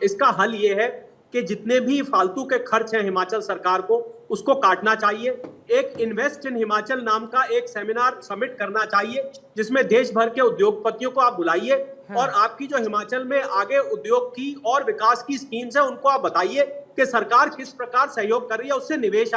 इसका हल ये है कि जितने भी फालतू के खर्च हैं हिमाचल सरकार को, उसको काटना चाहिए। एक इन्वेस्ट इन हिमाचल नाम का एक सेमिनार समिट करना चाहिए, जिसमें देश भर के उद्योगपतियों को आप बुलाइए और आपकी जो हिमाचल में आगे उद्योग की और विकास की स्कीम्स है उनको आप बताइए कि सरकार किस प्रकार सहयोग कर रही है। उससे निवेश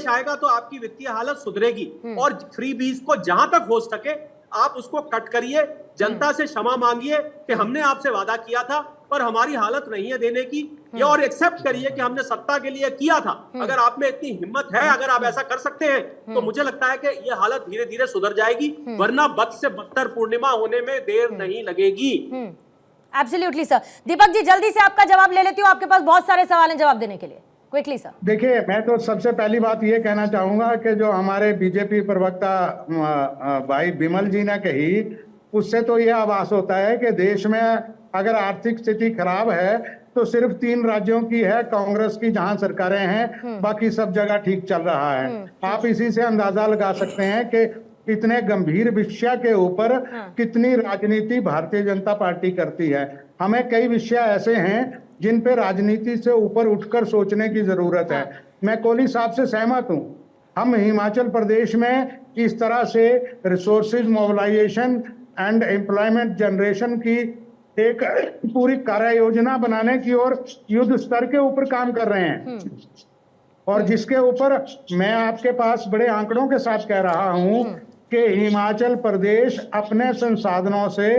आएगा तो आपकी वित्तीय हालत सुधरेगी, और फ्री बीज को जहां तक हो सके आप उसको कट करिए। जनता से क्षमा मांगिए कि हमने आपसे वादा किया था पर हमारी हालत नहीं है देने की, ये और एक्सेप्ट करिए कि हमने सत्ता के लिए किया था। अगर आप में इतनी हिम्मत है, अगर आप ऐसा कर सकते हैं, तो मुझे लगता है कि ये हालत धीरे धीरे सुधर जाएगी, वरना बद से बदतर पूर्णिमा होने में देर नहीं लगेगी। Absolutely sir. दीपक जी, जल्दी से आपका जवाब ले लेती हूँ, आपके पास बहुत सारे सवाल हैं जवाब देने के लिए, क्विकली सर। देखिए, मैं तो सबसे पहली बात ये कहना चाहूंगा कि जो हमारे बीजेपी प्रवक्ता भाई बिमल जी ने कही, उससे तो ये आभास होता है कि देश में अगर आर्थिक स्थिति खराब है तो सिर्फ 3 राज्यों की है, कांग्रेस की, जहां सरकारें हैं, बाकी सब जगह ठीक चल रहा है। आप इसी से अंदाजा लगा सकते हैं कि इतने गंभीर विषय के ऊपर कितनी राजनीति भारतीय जनता पार्टी करती है। हमें कई विषय ऐसे हैं जिन पे राजनीति से ऊपर उठकर सोचने की जरूरत है। मैं कोहली साहब से सहमत हूं। हम हिमाचल प्रदेश में इस तरह से resources mobilisation and employment generation की एक पूरी कार्य योजना बनाने की ओर युद्ध स्तर के ऊपर काम कर रहे हैं, और जिसके ऊपर मैं आपके पास बड़े आंकड़ों के साथ कह रहा हूं कि हिमाचल प्रदेश अपने संसाधनों से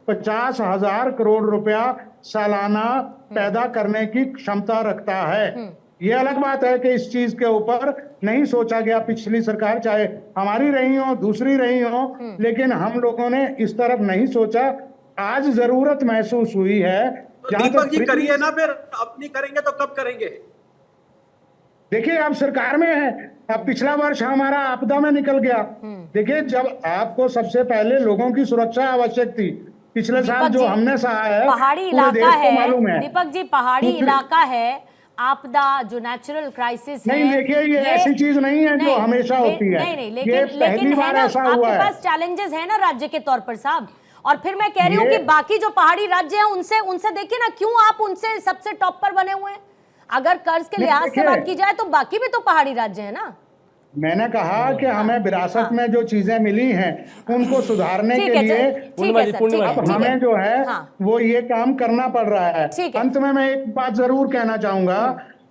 50,000 करोड़ रुपया सालाना पैदा करने की क्षमता रखता है। ये अलग बात है कि इस चीज के ऊपर नहीं सोचा गया, पिछली सरकार चाहे हमारी रही हो, दूसरी रही हो, लेकिन हम लोगों ने इस तरफ नहीं सोचा। आज जरूरत महसूस हुई है दीपक जी करिए ना, फिर अपनी करेंगे तो कब करेंगे? देखिए आप सरकार में है, अब पिछला वर्ष हमारा आपदा में निकल गया। देखिए जब आपको सबसे पहले लोगों की सुरक्षा आवश्यक थी, पिछले साल जो हमने सहा है पहाड़ी पूरे देश इलाका को मालूम है। दीपक जी, पहाड़ी इलाका है, आपदा जो नेचुरल क्राइसिस है, नहीं देखिए ये ऐसी चीज नहीं है जो हमेशा होती है। नहीं, ये पहली बार ऐसा हुआ आपके है। पास चैलेंजेस है ना राज्य के तौर पर साहब। और फिर मैं कह रही हूँ कि बाकी जो पहाड़ी राज्य हैं उनसे देखिए ना, क्यों आप उनसे सबसे टॉप पर बने हुए हैं? अगर कर्ज के लिहाज से बात की जाए तो बाकी भी तो पहाड़ी राज्य है ना। मैंने कहा कि हमें विरासत में जो चीजें मिली हैं उनको सुधारने के लिए अब हमें जो है वो ये काम करना पड़ रहा है। अंत में मैं एक बात जरूर कहना चाहूंगा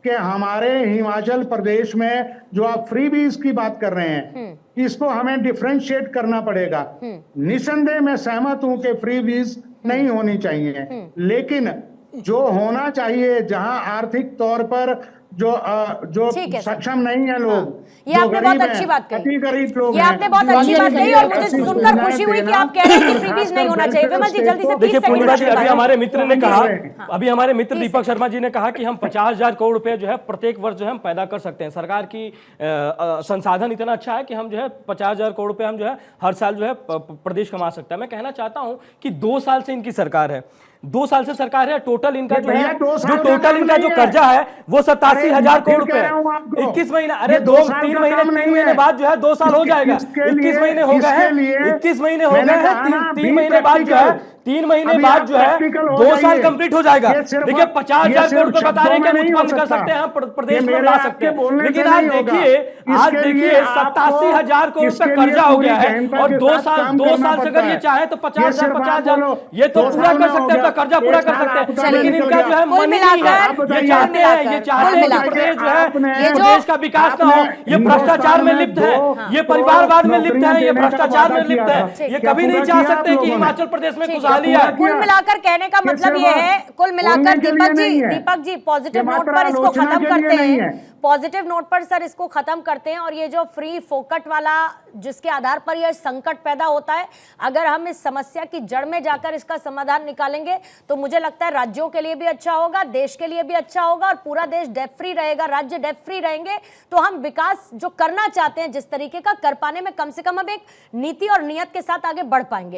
कि हमारे हिमाचल प्रदेश में जो आप फ्रीबीज की बात कर रहे हैं, इसको हमें डिफरेंशिएट करना पड़ेगा। निसंदेह मैं सहमत हूं कि फ्रीबीज नहीं होनी चाहिए, लेकिन जो होना चाहिए जहां आर्थिक तौर पर जो सक्षम नहीं है लोग, ये आपने बहुत अच्छी बात कही, गरीब लोग, ये आपने बहुत अच्छी बात कही और मुझे सुनकर खुशी हुई कि आप कह रहे हैं कि फ्रीबीज नहीं होना चाहिए। विमल जी जल्दी से देखिए पूर्णिमा जी, अभी हमारे मित्र ने कहा, अभी हमारे मित्र दीपक शर्मा जी ने कहा कि हम 50,000 करोड़ रुपए जो है प्रत्येक वर्ष जो है हम पैदा कर सकते हैं। सरकार की संसाधन इतना अच्छा है कि हम जो है 50,000 करोड़ रुपए हम जो है हर साल जो है प्रदेश कमा सकता है। मैं कहना चाहता हूं कि 2 साल से इनकी सरकार है, 2 साल से सरकार है, टोटल इनका जो है टोटल इनका जो कर्जा है वो 87,000 करोड़ रुपए, 21 महीना, अरे 3 महीने बाद जो है 2 साल हो जाएगा। 21 महीने हो गए हैं, 21 महीने हो गए हैं, 3 महीने बाद जो है 3 महीने बाद जो है 2 साल कंप्लीट हो जाएगा। देखिए 50,000 करोड़ रुपए बता रहे हैं कि हम उत्पन्न कर सकते हैं, प्रदेश में ला सकते हैं, लेकिन आज देखिए 87,000 करोड़ रुपए कर्जा हो गया है और 2 साल से अगर ये चाहे तो 50,000 ये तो पूरा कर सकते हैं, कर्जा पूरा कर सकते हैं। लेकिन इनका जो है मन नहीं है, ये चाहते हैं कि प्रदेश जो है प्रदेश का विकास ना हो, ये भ्रष्टाचार में लिप्त है, ये परिवारवाद में लिप्त है, ये भ्रष्टाचार में लिप्त है, ये कभी नहीं चाह सकते कि हिमाचल प्रदेश में खुशहाली है। कुल मिलाकर कहने का मतलब ये है, कुल मिलाकर दीपक जी पॉजिटिव नोट पर इसको खत्म करते हैं, पॉजिटिव नोट पर सर इसको खत्म करते हैं। और ये जो फ्री फोकट वाला जिसके आधार पर यह संकट पैदा होता है, अगर हम इस समस्या की जड़ में जाकर इसका समाधान निकालेंगे तो मुझे लगता है राज्यों के लिए भी अच्छा होगा, देश के लिए भी अच्छा होगा और पूरा देश डेट फ्री रहेगा, राज्य डेट फ्री रहेंगे तो हम विकास जो करना चाहते हैं जिस तरीके का कर पाने में कम से कम हम एक नीति और नियत के साथ आगे बढ़ पाएंगे।